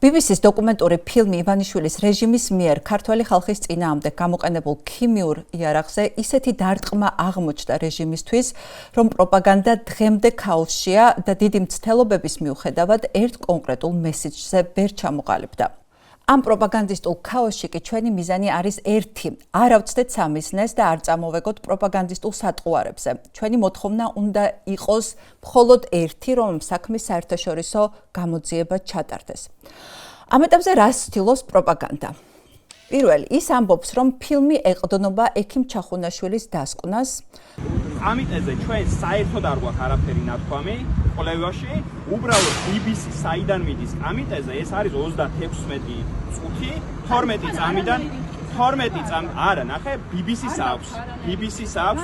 BBC-ს დოკუმენტური ფილმი ივანიშვილის რეჟიმის მიერ ქართველი ხალხის წინააღმდეგ გამოყენებულ ქიმიურ იარაღზე ისეთი დარტყმა აღმოჩნდა რეჟიმისთვის, რომ პროპაგანდა დღემდე ქაოსშია და დიდი მცდელობების მიუხედავად ერთ კონკრეტულ მესიჯზე ვერ ჩამოყალიბდა. Am პროპაგანდისტულ ქაოსში კი ჩვენი მიზანი არის ერთი, არ ავწდეთ სამიზნეს და არ წამოვეგოთ პროპაგანდისტულ სატყუარებზე. Ჩვენი მოთხოვნა უნდა იყოს მხოლოდ ერთი, რომ საქმის საერთაშორისო გამოძიება ჩატარდეს. Ამ ეტაპზე რას ცდილობს პროპაგანდა? პირველი, ის ამბობს, რომ ფილმი ეყრდნობა ექიმ ჩახუნაშვილის დასკვნას. ამიტეზე ჩვენ საერთოდ არ გვაქვს არაფერი ნათქვამი კვლევაში, უბრალოდ BBC საიდან მიდის ამიტეზე, ეს არის 36 წუთი, 12 წამიდან 12 წამ არა, ნახე, BBC-ს აქვს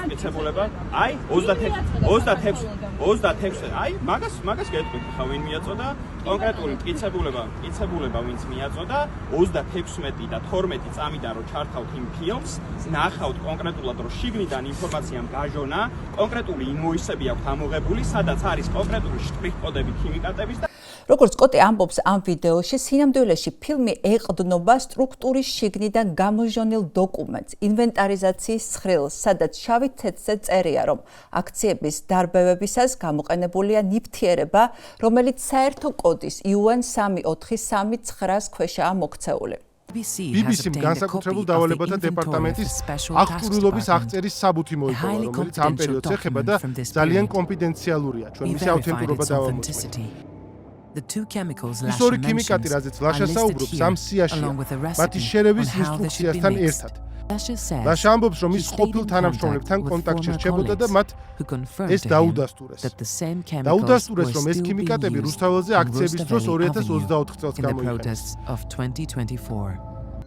სპეციფიკება, აი 26, აი მაგას გეტყვით ხა ვინ მიაწოდა, კონკრეტული მტკიცებულება ვინც მიაწოდა, 36 და 12 წამიდან რო ჩართავთ იმ ფილმს, ნახავთ კონკრეტულად რომ შიგნიდან ინფორმაცია მგაჟონა, კონკრეტული ინვოისები აქვს ამოღებული, სადაც არის კონკრეტული შტრიხ-კოდები ქიმიკატების და როგორც კოტე ამბობს ამ ვიდეოში, სინამდვილეში ფილმი ეყრდნობა სტრუქტურის შიგნიდან გამოჟონილ დოკუმენტს, ინვენტარიზაციის ცხრილს, სადაც შავი თეთრზე წერია, რომ აქციების დარბევებისას გამოყენებულია ნივთიერება, რომელიც საერთო კოდის UN 34339-ს ქვეშაა მოქცეული. BBC-მ განსაკუთრებულ დავალებათა დეპარტამენტის აღჭურვილობის აღწერის საბუთი მოიპოვა, რომელიც ამ პერიოდს ეხება და ძალიან კონფიდენციალურია, ჩვენ მისი ავთენტურობა დავამოწმოთ. ის ორი ქიმიკატი, რაზეც ლაშა საუბრობს, ამ სიაშია, მათი შერევის ინსტრუქციასთან ერთად. ლაშა ამბობს, რომ ის ყოფილ თანამშრომლებთან კონტაქტში რჩებოდა და მათ ეს დაუდასტურეს. დაუდასტურეს, რომ ეს ქიმიკატები რუსთაველზე აქციების დროს 2024 წელს გამოიყენეს.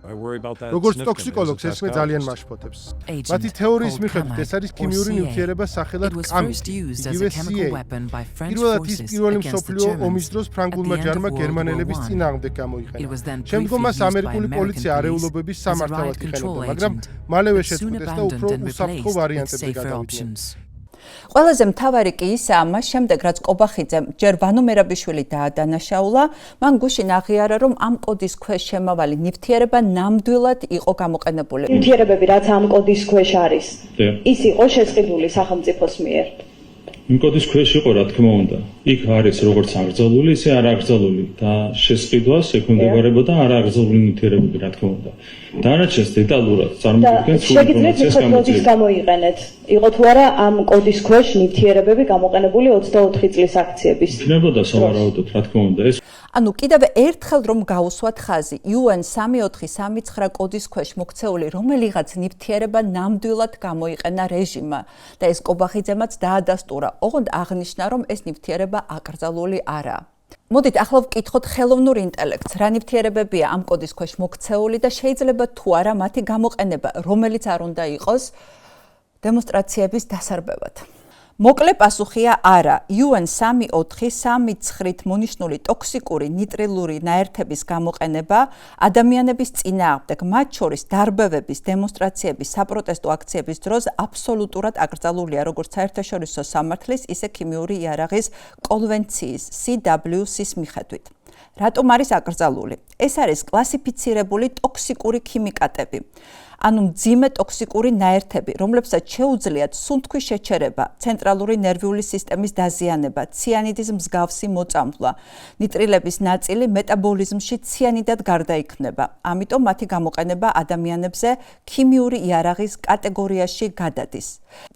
როგორც ტოქსიკოლოგს ეს მე ძალიან მაშფოთებს. მათი თეორიის მიხედვით ეს არის ქიმიური ნივთიერება სახელად კამი, იგივე CA. პირველად ის პირველი მსოფლიო ომის დროს ფრანგულმა ჯარმა გერმანელების წინააღმდეგ გამოიყენა. შემდგომ მას ამერიკული პოლიცია არეულობების სამართავად იყენებდა, მაგრამ მალევე შეწყვეტეს და უფრო უსაფრთხო ვარიანტებზე გადავიდნენ. ყველაზე მთავარი კი ისაა, მას შემდეგ რაც კობახიძემ ჯერ ვანო მერაბიშვილი დაადანაშაულა, მან გუშინ აღიარა, რომ ამ კოდის ქვეშ შემავალი ნივთიერება ნამდვილად იყო გამოყენებული. ნივთიერებები, რაც ამ კოდის ქვეშ არის, ის იყო შესყიდული სახელმწიფოს მიერ. იმ კოდის ქვეშ იყო, რა თქმა უნდა. იქ არის როგორც აკრძალული, ისე არაკრძალული და შესყიდვას ექვემდებარებოდა არაკრძალული ნივთიერებები, რა თქმა უნდა. დანარჩენს დეტალურად წარმოგვიდგენს ინფორმაციას გამოძიებას გამოიყენეთ. იყო თუ არა ამ კოდის ქვეშ ნივთიერებები გამოყენებული 24 წლის აქციების. იქნებოდა სავარაუდოდ, რა თქმა უნდა, ეს ანუ კიდევ ერთხელ რომ გავუსვათ ხაზი, UN 34339 კოდის ქვეშ მოქცეული რომელიღაც ნივთიერება ნამდვილად გამოიყენა რეჟიმმა და ეს კობახიძემაც დაადასტურა, ოღონდ აღნიშნა, რომ ეს ნივთიერება აკრძალული არაა. მოდით ახლა ვკითხოთ ხელოვნურ ინტელექტს, რა ნივთიერებებია ამ კოდის ქვეშ მოქცეული და შეიძლება თუ არა მათი გამოყენება, რომელიც არ უნდა იყოს დემონსტრაციების დასარბევად. მოკლე პასუხია არა. UN 34339-ით მონიშნული ტოქსიკური ნიტრილური ნაერთების გამოყენება ადამიანების წინააღმდეგ, მათ შორის დარბევების, დემონსტრაციების, საპროტესტო აქციების დროს აბსოლუტურად აკრძალულია როგორც საერთაშორისო სამართლის, ისე ქიმიური იარაღის კონვენციის CWC-ის მიხედვით. რატომ არის აკრძალული? ეს არის კლასიფიცირებული ტოქსიკური ქიმიკატები. ანუ მძიმე ტოქსიკური ნაერთები, რომლებსაც შეუძლიათ სუნთქვის შეჩერება, ცენტრალური ნერვიული სისტემის დაზიანება, ციანიდის მსგავსი მოწამვლა. ნიტრილების ნაწილი მეტაბოლიზმში ციანიდად გარდაიქმნება. ამიტომ მათი გამოყენება ადამიანებზე ქიმიური იარაღის კატეგორიაში გადადის.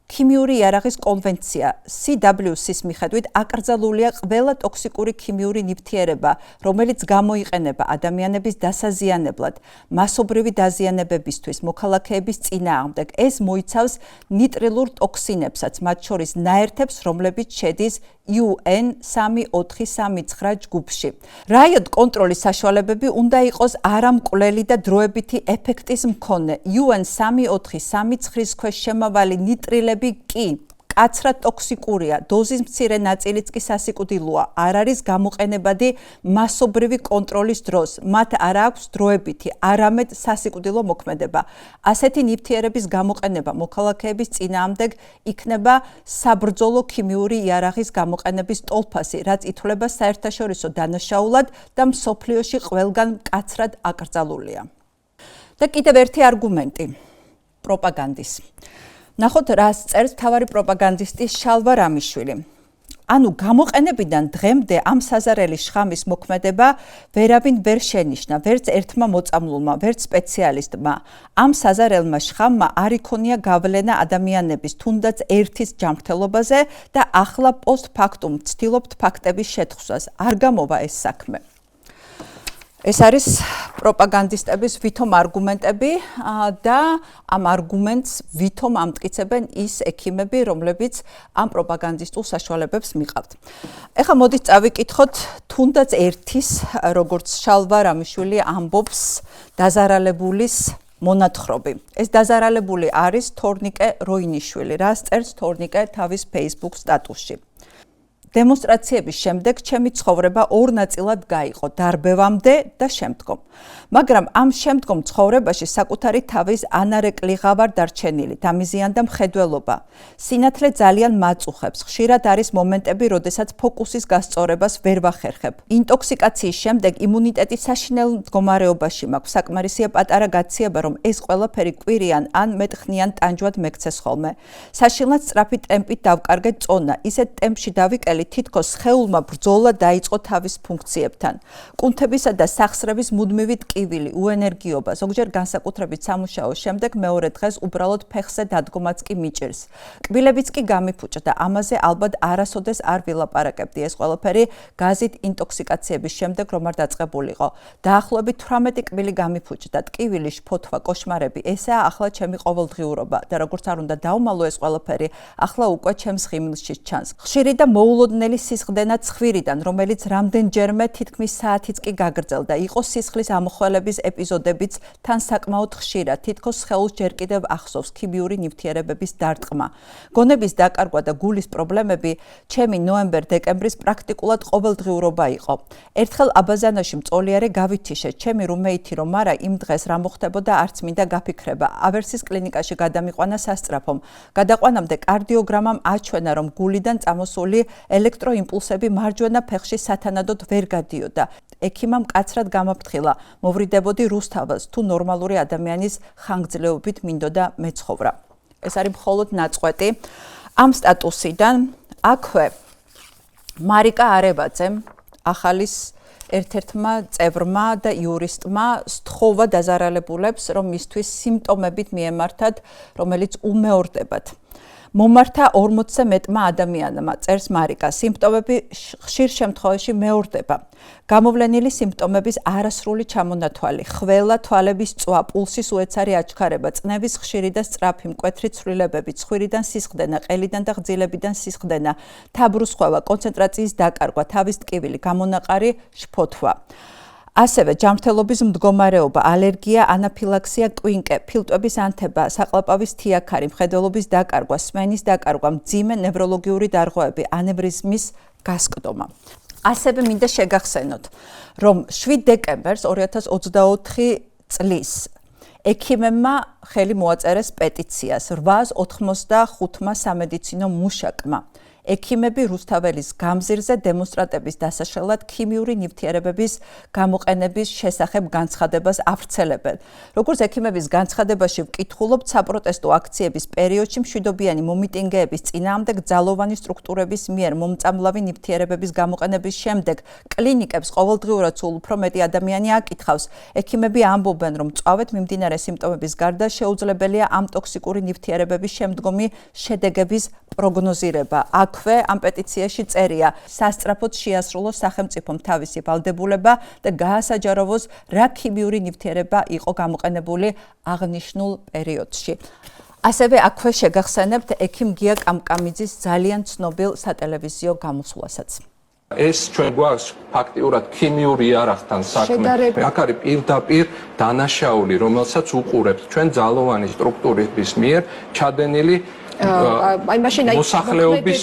ქიმიური იარაღის კონვენცია CWC-ის მიხედვით აკრძალულია ყველა ტოქსიკური ქიმიური ნივთიერება, რომელიც გამოიყენება ადამიანების დასაზიანებლად, მასობრივი დაზიანებებისთვის, მოქალაქეების წინააღმდეგ. ეს მოიცავს ნიტრილურ ტოქსინებსაც, მათ შორის ნაერთებს, რომლებიც შედის UN 34339 ჯგუფში. რაიოდ კონტროლის საშუალებები უნდა იყოს არამკვლელი და დროებითი ეფექტის მქონე. UN 34339-ის ქვეშ შემავალი ნიტრილები კი მკაცრად ტოქსიკურია, დოზის მცირე ნაწილიც კი სასიკვდილოა, არ არის გამოყენებადი მასობრივი კონტროლის დროს, მათ არ აქვს დროებითი, არამედ სასიკვდილო მოქმედება. ასეთი ნივთიერების გამოყენება მოქალაქეების წინააღმდეგ იქნება საბრძოლო ქიმიური იარაღის გამოყენების ტოლფასი, რაც ითვლება საერთაშორისო დანაშაულად და მსოფლიოში ყველგან მკაცრად აკრძალულია. და კიდევ ერთი არგუმენტი პროპაგანდის. ნახოთ, რას წერს მთავარი პროპაგანდისტი შალვა რამიშვილი. ანუ გამოყენებიდან დღემდე ამ საზარელი შხამის მოქმედება ვერავინ ვერ შენიშნა, ვერც ერთმა მოწამლულმა, ვერც სპეციალისტმა. ამ საზარელმა შხამმა არ იქონია გავლენა ადამიანების თუნდაც ერთის ჯანმრთელობაზე და ახლა პოსტფაქტუმ ცდილობთ ფაქტების შეთხსვას. არ გამოვა ეს საქმე. ეს არის პროპაგანდისტების ვითომ არგუმენტები და ამ არგუმენტს ვითომ ამტკიცებენ ის ექიმები, რომლებიც ამ პროპაგანდისტულ საშუალებებს მიყავთ. ეხლა მოდით წავიკითხოთ თუნდაც ერთის, როგორც შალვა რამიშვილი ამბობს, დაზარალებულის მონათხრობი. ეს დაზარალებული არის თორნიკე როინიშვილი, რაც წერს თორნიკე თავის Facebook სტატუსში. დემონსტრაციების შემდეგ ჩემი ცხოვრება ორ ნაწილად გაიყო, დარბევამდე და შემდგომ. მაგრამ ამ შემდგომ ცხოვრებაში საკუთარი თავის ანარეკლიღა ვარ დარჩენილი, დამიზიანდა მხედველობა. სინათლე ძალიან მაწუხებს, ხშირად არის მომენტები, როდესაც ფოკუსის გასწორებას ვერ ვახერხებ. ინტოქსიკაციის შემდეგ იმუნიტეტი საშინელ მდგომარეობაში მაქვს, საკმარისია პატარა გაციება, რომ ეს ყველაფერი კვირიან ან მეტხნიან ტანჯვად მეკცეს ხოლმე. საშინლად სწრაფი ტემპით დავკარგე წონა, ისეთ ტემპში დავიკელი თითქოს სხეულმა ბრძოლა დაიწყო თავის ფუნქციებთან. კუნთებისა და სახსრების მუდმივი ტკივილი, უენერგიობა, ზოგჯერ განსაკუთრებით სამუშაოს შემდეგ მეორე დღეს უბრალოდ ფეხზე დადგომაც კი მიჭირს. კბილებიც კი გამიფუჭდა, ამაზე ალბათ არასოდეს არ ვილაპარაკებდი, ეს ყველაფერი გაზით ინტოქსიკაციების შემდეგ რომ არ დაწყებულიყო. დაახლოებით 18 კბილი გამიფუჭდა, ტკივილი, შფოთვა, კოშმარები, ესაა ახლა ჩემი ყოველდღიურობა და როგორც არ უნდა დავმალო ეს ყველაფერი, ახლა უკვე ჩემს ღიმილში ჩანს. ხშირი და მოულოდნელი სისხლდენა ცხვირიდან, რომელიც რამდენჯერმე თითქმის საათიც კი გაგრძელდა, იყო სისხლის ამოხველების ეპიზოდებიც თან საკმაოდ ხშირად, თითქოს სხეულს ჯერ კიდევ ახსოვს ქიმიური ნივთიერებების დარტყმა. გონების დაკარგვა და გულის პრობლემები ჩემი ნოემბერ-დეკემბრის პრაქტიკულად ყოველდღიურობა იყო. ერთხელ აბაზანაში მწოლიარე გავითიშე, ჩემი რუმეითი რომ არა იმ დღეს რა მოხდებოდა არც მინდა გაფიქრება. ავერსის კლინიკაში გადამიყვანა სასწრაფომ. გადაყვანამდე კარდიოგრამამ აჩვენა, რომ გულიდან წამოსული ელექტროიმპულსები მარჯვენა ფეხში სათანადოდ ვერ გადიოდა. ექიმამ მკაცრად გამაფრთხილა, მოვრიდებოდი რუსთაველს, თუ ნორმალური ადამიანის ხანგრძლივობით მინდოდა მეცხოვრა. ეს არის მხოლოდ ნაწყვეტი ამ სტატუსიდან. აქვე მარიკა არებაძემ, ახალის ერთ-ერთმა წევრმა და იურისტმა სთხოვა დაზარალებულებს, რომ მისთვის სიმპტომებით მიემართათ, რომელიც უმეორდებათ. მომართა 40-ზე მეტმა ადამიანმა, წერს მარიკა, სიმპტომები ხშირ შემთხვევაში მეორდება. გამოვლენილი სიმპტომების არასრული ჩამონათვალი, ხველა, თვალების წვა, პულსის უეცარი აჩქარება, წნევის ხშირი და სწრაფი, მკვეთრი ცვლილებები, ცხვირიდან სისხლდენა, ყელიდან და ღძილებიდან სისხლდენა, თაბრუსხვევა, კონცენტრაციის დაკარგვა, თავის ტკივილი, გამონაყარი, შფოთვა. ასევე ჯანმრთელობის მდგომარეობა, ალერგია, ანაფილაქსია, კვინკე, ფილტვების ანთება, საყლაპავის თიაქარი, მხედველობის დაკარგვა, სმენის დაკარგვა, მძიმე ნევროლოგიური დარღვევები, ანევრიზმის გასკდომა. ასევე მინდა შეგახსენოთ, რომ 7 დეკემბერს 2024 წლის ექიმებმა ხელი მოაწერეს პეტიციას 885-მა სამედიცინო მუშაკმა. ექიმები რუსთაველის გამზირზე დემონსტრანტების დასაშლელად ქიმიური ნივთიერებების გამოყენების შესახებ განცხადებას ავრცელებენ. როგორც ექიმების განცხადებაში ვკითხულობთ, საპროტესტო აქციების პერიოდში მშვიდობიანი მომიტინგეების წინააღმდეგ ძალოვანი სტრუქტურების მიერ მომწამლავი ნივთიერებების გამოყენების შემდეგ კლინიკებს ყოველდღიურად სულ უფრო მეტი ადამიანი აკითხავს. ექიმები ამბობენ, რომ მწვავედ მიმდინარე სიმპტომების გარდა შეუძლებელია ამ ტოქსიკური ნივთიერებების შემდგომი შედეგების პროგნოზირება. აქვე ამ პეტიციაში წერია, სასწრაფოდ შეასრულოს სახელმწიფომ თავისი ვალდებულება და გაასაჯაროვოს, რა ქიმიური ნივთიერება იყო გამოყენებული აღნიშნულ პერიოდში. ასევე აქვე შეგახსენებთ ექიმ გია კამკამიძის ძალიან ცნობილ სატელევიზიო გამოსვლასაც. ეს ჩვენ გვაქვს ფაქტიურად ქიმიური იარაღთან საქმე. აქ არის პირდაპირ დანაშაული, რომელსაც უყურებთ ჩვენ ძალოვანი სტრუქტურების მიერ ჩადენილი აი მაშინ აი მოსახლეობის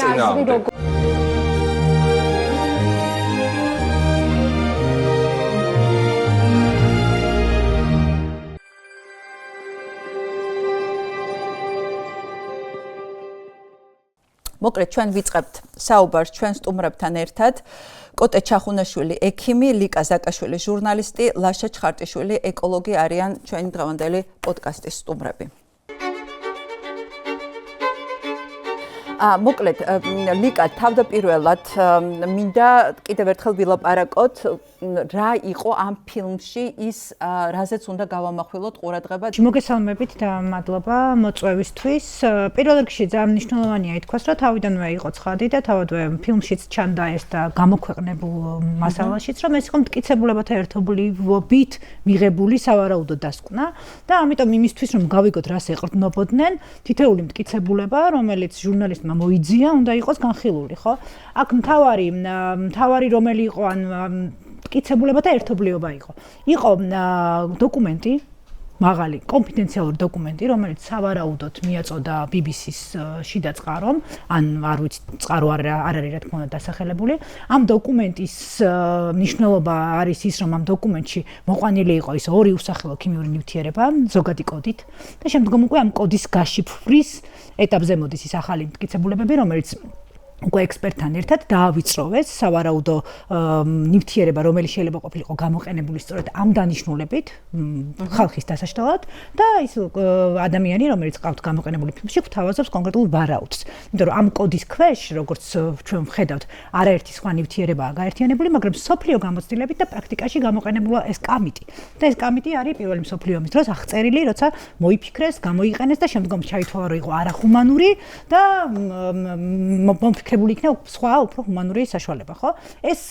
წინააღმდეგ. მოკლედ ჩვენ ვიწყებთ საუბარს ჩვენ სტუმრებთან ერთად. კოტე ჩახუნაშვილი ექიმი, ლიკა ზაკაშვილი ჟურნალისტი, ლაშა ჩხარტიშვილი ეკოლოგი არიან ჩვენი დღევანდელი პოდკასტის სტუმრები. მოკლედ ლიკა თავდაპირველად მინდა კიდევ ერთხელ ვილაპარაკოთ რა იყო ამ ფილმში ის რაზეც უნდა გავამახვილოთ ყურადღება. მოგესალმებით და მადლობა მოწვევისთვის. პირველ რიგში ძალიან მნიშვნელოვანია ითქვას, რომ თავიდანვე იყო ცხადი და თავადვე ფილმშიც ჩანდა ეს და გამოქვეყნებულ მასალაშიც, რომ ეს იყო მტკიცებულებათა ერთობლივობით მიღებული სავარაუდო დასკვნა და ამიტომ იმისთვის რომ გავიგოთ რას ეყრდნობოდნენ, თითეული მტკიცებულება, რომელიც ჟურნალისტმა მოიძია, უნდა იყოს განხილული, ხო? აქ მთავარი რომელი იყო ან მტკიცებულებათა ერთობლიობა იყო. იყო დოკუმენტი, მაღალი კონფიდენციალური დოკუმენტი, რომელიც სავარაუდოდ მიაწოდა BBC-ს შიდა წყარომ, ან არ ვიცი, წყარო არ არის რა თქმა უნდა დასახელებული. ამ დოკუმენტის მნიშვნელობა არის ის, რომ ამ დოკუმენტში მოყვანილი იყო ის ორი უსახელო ქიმიური ნივთიერება ზოგადი კოდით და შემდგომ უკვე ამ კოდის გაშიფვრის ეტაპზე მოდის ის ახალი მტკიცებულებები, რომელიც უკვე ექსპერტთან ერთად დაავიწროვეს სავარაუდო ნივთიერება, რომელიც შეიძლება ყოფილიყო გამოყენებული სწორედ ამ დანიშნულებით ხალხის დასაშტელად და ის ადამიანი, რომელიც ყავთ გამოყენებული ფილმში, გვთავაზობს კონკრეტულ ვარაუდს. იმიტომ რომ ამ კოდის ქვეშ, როგორც ჩვენ ვხედავთ, არაერთი სხვა ნივთიერებაა გაერთიანებული, მაგრამ სოფლიო გამოცდილებით და პრაქტიკაში გამოყენებულა ეს კამიტი. და ეს კამიტი არის პირველი მსოფლიო ომის დროს აღწერილი, როცა მოიფიქრეს, გამოიყენეს და შემდგომ ჩაითვალა, რომ იყო არახუმანური და კრებული იქნა სხვა უფრო ჰუმანური საშუალება, ხო? ეს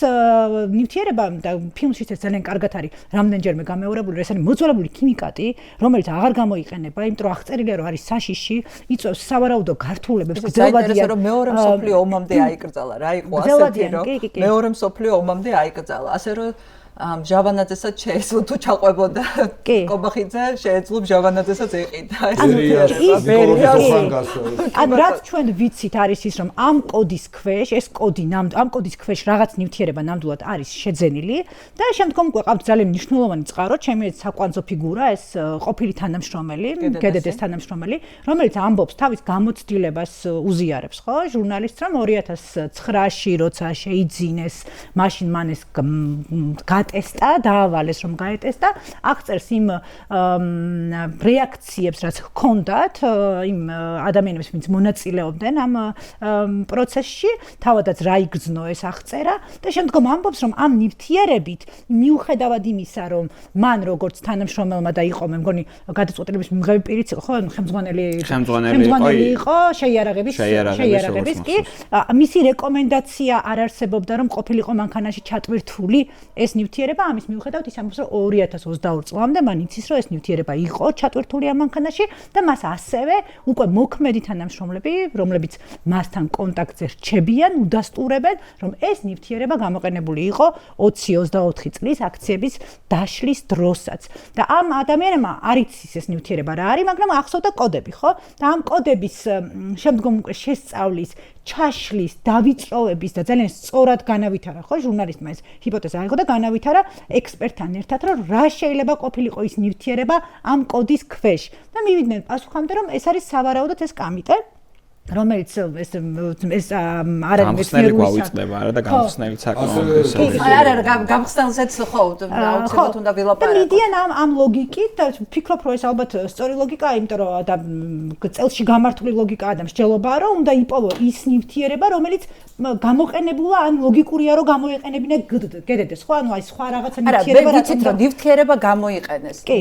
ნივთიერება და ფილმშიც ეს ძალიან კარგად არის რამდენჯერმე გამეორებული, ეს არის მოძველებული ქიმიკატი, რომელიც აღარ გამოიყენება, იმიტომ რომ აღწერილია, რომ არის საშიში, იწვევს სავარაუდო გართულებებს, გრძელვადიან, რომ მეორე მსოფლიო ომამდე აიკრძალა, რა იყო ასეთი, რომ მეორე მსოფლიო ომამდე აიკრძალა, ასე რომ ჟავანაძესაც შეეძლო თუ ჩაყვებოდა კობახიძე შეეძლო ჟავანაძესაც ეყიდა ან რაც ჩვენ ვიცით არის ის რომ ამ კოდის ქვეშ ეს კოდი ამ კოდის ქვეშ რაღაც ნივთიერება ნამდვილად არის შეძენილი და შემდგომ გვეყავთ ძალიან მნიშვნელოვანი წყარო ჩემი საკვანძო ფიგურა ეს ყოფილი თანამშრომელი გედედეს თანამშრომელი რომელიც ამბობს თავის გამოცდილებას უზიარებს ხო ჟურნალისტს რომ 2009-ში როცა შეიძინეს მაშინ მან ეს ტესტა დაავალეს რომ გაეტესტა აღწერს იმ რეაქციებს რაც ჰქონდათ იმ ადამიანებს ვინც მონაწილეობდნენ ამ პროცესში თავადაც რა იგრძნო ეს აღწერა და შემდგომ ამბობს რომ ამ ნივთიერებით მიუხედავად იმისა რომ მან როგორც თანამშრომელმა და იყო მე მგონი გადაწყვეტილების მიღები პირიც იყო ხო ხელმძღვანელი იყო შეიარაღების კი მისი რეკომენდაცია არ არსებობდა რომ ყოფილიყო მანქანაში ჩატვირთული ეს ნივთიერება ამის მიუხედავად ის ამბობს რომ 2022 წლამდე მან იცის რომ ეს ნივთიერება იყო ჩატვირთული ამ მანქანაში და მას ასევე უკვე მოქმედი თანამშრომლები რომლებიც მასთან კონტაქტზე რჩებიან უდასტურებენ რომ ეს ნივთიერება გამოყენებული იყო 20-24 წლის აქციების დაშლის დროსაც და ამ ადამიანებმა არ იცის ეს ნივთიერება რა არის მაგრამ ახსოვდა კოდები ხო და ამ კოდების შემდგომ უკვე შესწავლის ჩაშლის დავიწროვების და ძალიან სწორად განავითარა ხო ჟურნალისტმა ეს ჰიპოთეზა აიღო და განავითარა ექსპერტთან ერთად რომ რა შეიძლება ყოფილიყო ის ნივთიერება ამ კოდის ქვეშ და მივიდნენ პასუხამდე რომ ეს არის სავარაუდოდ ეს კამიტე რომელიც ეს არ არის მეცნიერული გვავიწყდება არა და გამხსნელი საკმაოდ არა გამხსნელზეც ხო აუცილებლად უნდა ვილაპარაკოთ მიდიან ამ ლოგიკით და ვფიქრობ რომ ეს ალბათ სწორი ლოგიკაა იმიტომ რომ და წელში გამართული ლოგიკაა და მსჯელობაა რომ უნდა იპოვო ის ნივთიერება რომელიც გამოყენებულა ან ლოგიკურია რომ გამოიყენებინა გედედეს ხო ანუ აი სხვა რაღაცა ნივთიერება რაც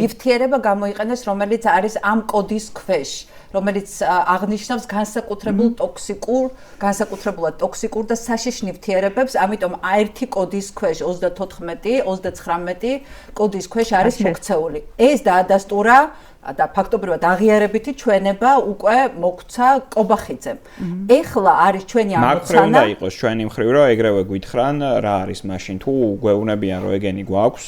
ნივთიერება გამოიყენეს რომელიც არის ამ კოდის ქვეშ რომელიც აღნიშნავს განსაკუთრებულად ტოქსიკურ და საშიშ ნივთიერებებს, ამიტომ ერთი კოდის ქვეშ 34-39 კოდის ქვეშ არის მოქცეული. ეს დაადასტურა და ფაქტობრივად აღიარებითი ჩვენება უკვე მოგვცა კობახიძემ. ეხლა არის ჩვენი ამოცანა. მაგრამ უნდა იყოს ჩვენი მხრივ, რომ ეგრევე გვითხრან, რა არის მაშინ თუ გვეუბნებიან, რომ ეგენი გვაქვს.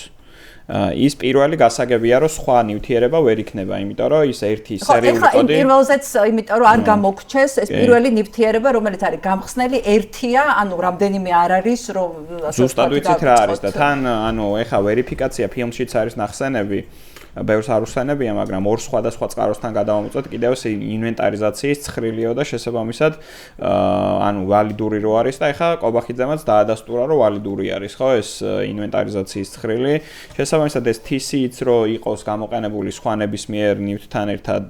ის პირველი გასაგებია, რომ სხვა ნივთიერება ვერ იქნება, იმიტომ რომ ის ერთი სერიული კოდი. ხო, ეხლა პირველზეც, იმიტომ რომ არ გამოგჩეს ეს პირველი ნივთიერება, რომელიც არის გამხსნელი ერთია, ანუ რამდენიმე არ არის, რომ ზუსტად ვიცით რა არის და თან, ანუ ეხლა ვერიფიკაცია ფილმშიც არის ნახსენები. ბევრს არ უსვენებია, მაგრამ ორ სხვადასხვა წყაროსთან გადავამოწმოთ, კიდევ ეს ინვენტარიზაციის ცხრილიო და შესაბამისად, ანუ ვალიდური რო არის და ეხლა კობახიძემაც დაადასტურა, რომ ვალიდური არის, ხო, ეს ინვენტარიზაციის ცხრილი. შესაბამისად, ეს TC-იც რო იყოს გამოყენებული სხვა ნებისმიერ ნივთთან ერთად,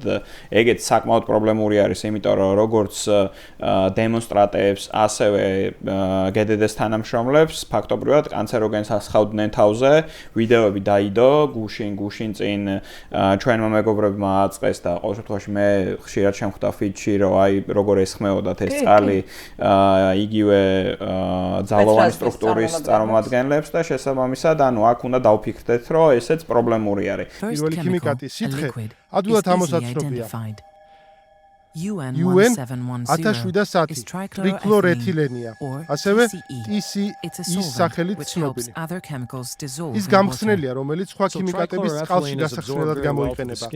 ეგეც საკმაოდ პრობლემური არის, იმიტომ რომ როგორც დემონსტრატებს, ასევე GDD-ს თანამშრომლებს, ფაქტობრივად კანცეროგენს ასხავდნენ თავზე, ვიდეოები დაიდო, გუშინ წინ ჩვენმა მეგობრებმა აწყეს და ყოველ შემთხვევაში მე ხშირად შემხვდა ფიჩში, რომ აი როგორ ესხმეოდათ ეს წყალი იგივე ძალოვანი სტრუქტურის წარმომადგენლებს და შესაბამისად, ანუ აქ უნდა დავფიქრდეთ, რომ ესეც პრობლემური არის. პირველი ქიმიკატი სითხე ადვილად ამოსაცნობია. UN 1710 ტრიკლორეთილენია, ასევე TCE სახელით ცნობილი. ის გამხსნელია, რომელიც სხვა ქიმიკატების წყალში გასახსნელად გამოიყენება.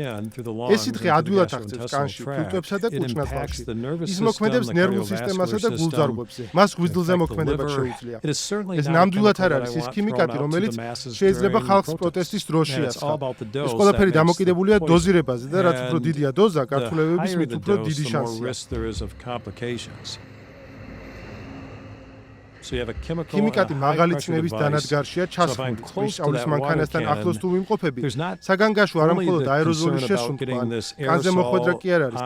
ეს სითხე ადვილად აღწევს კანში, ფილტვებსა და კუჭნაძღალში. ის მოქმედებს ნერვულ სისტემასა და გულძარღვებზე. მას გვიზდლზე მოქმედება შეუძლია. ეს ნამდვილად არ არის ის ქიმიკატი, რომელიც შეიძლება ხალხს პროტესტის დროს შეასხა. ეს ყველაფერი დამოკიდებულია დოზირებაზე და რაც უფრო დიდია დოზა, გართულებების მით უფრო დიდი შანსია. ქიმიკატი მაღალი წნევის დანადგარშია ჩასხმული, ისწავლის მანქანასთან ახლოს თუ ვიმყოფები. საგანგაშო არა მხოლოდ აეროზოლის შესუნთქვა, კანზე მოხვედრა კი არ არის.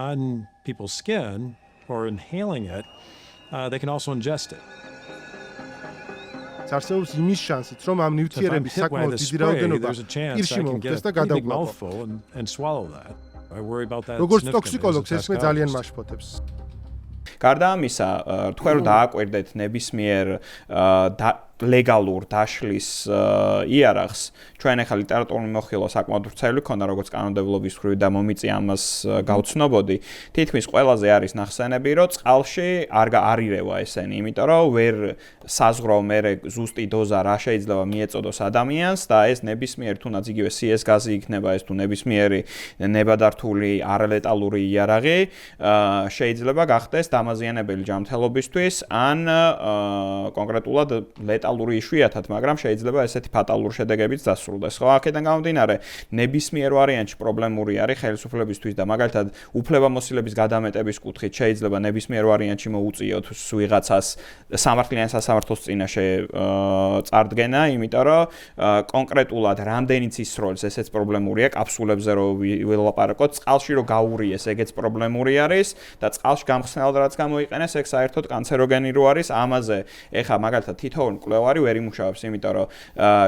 არსებობს იმის შანსიც, რომ ამ ნივთიერების საკმაოდ დიდი რაოდენობა პირში მომხდეს და გადაგვაყო. როგორც ტოქსიკოლოგს ეს მე ძალიან მაშფოთებს. გარდა ამისა, თქვენ რომ დააკვირდეთ ნებისმიერ ლეგალურ დაშლის იარაღს, ჩვენ ახლა ლიტერატურული მოხილვა საკმაოდ ვრცელი ქონდა, როგორც კანონმდებლობის მხრივ და მომიწია ამას გავცნობოდი. თითქმის ყველაზე არის ნახსენები, რომ წყალში არ არირევა ესენი, იმიტომ რომ ვერ საზღვრავ მე ზუსტი დოზა რა შეიძლება მიეწოდოს ადამიანს და ეს ნებისმიერ თუნდაც იგივე CS გაზი იქნება ეს თუ ნებისმიერი ნებადართული არალეტალური იარაღი შეიძლება გახდეს დამაზიანებელი ჯანმრთელობისთვის ან კონკრეტულად ლეტალური იშვიათად, მაგრამ შეიძლება ესეთი ფატალური შედეგებიც დასრულდეს. ხო, აქედან გამომდინარე, ნებისმიერ ვარიანტში პრობლემური არის ხელისუფლებისთვის და მაგალითად უფლებამოსილების გადამეტების კუთხით შეიძლება ნებისმიერ ვარიანტში მოუწიოთ ვიღაცას სამართლიან სასამართლოს წინაშე წარდგენა, იმიტომ რომ კონკრეტულად რამდენიც ისროლს ესეც პრობლემურია, კაფსულებზე რო ვილაპარაკოთ, წყალში რო გაურიეს, ეგეც პრობლემური არის და წყალში გამხსნელად რაც გამოიყენეს, ეგ საერთოდ კანცეროგენი რო არის, ამაზე ეხა მაგალითად თითოეული მკვლევარი ვერ იმუშავებს, იმიტომ რომ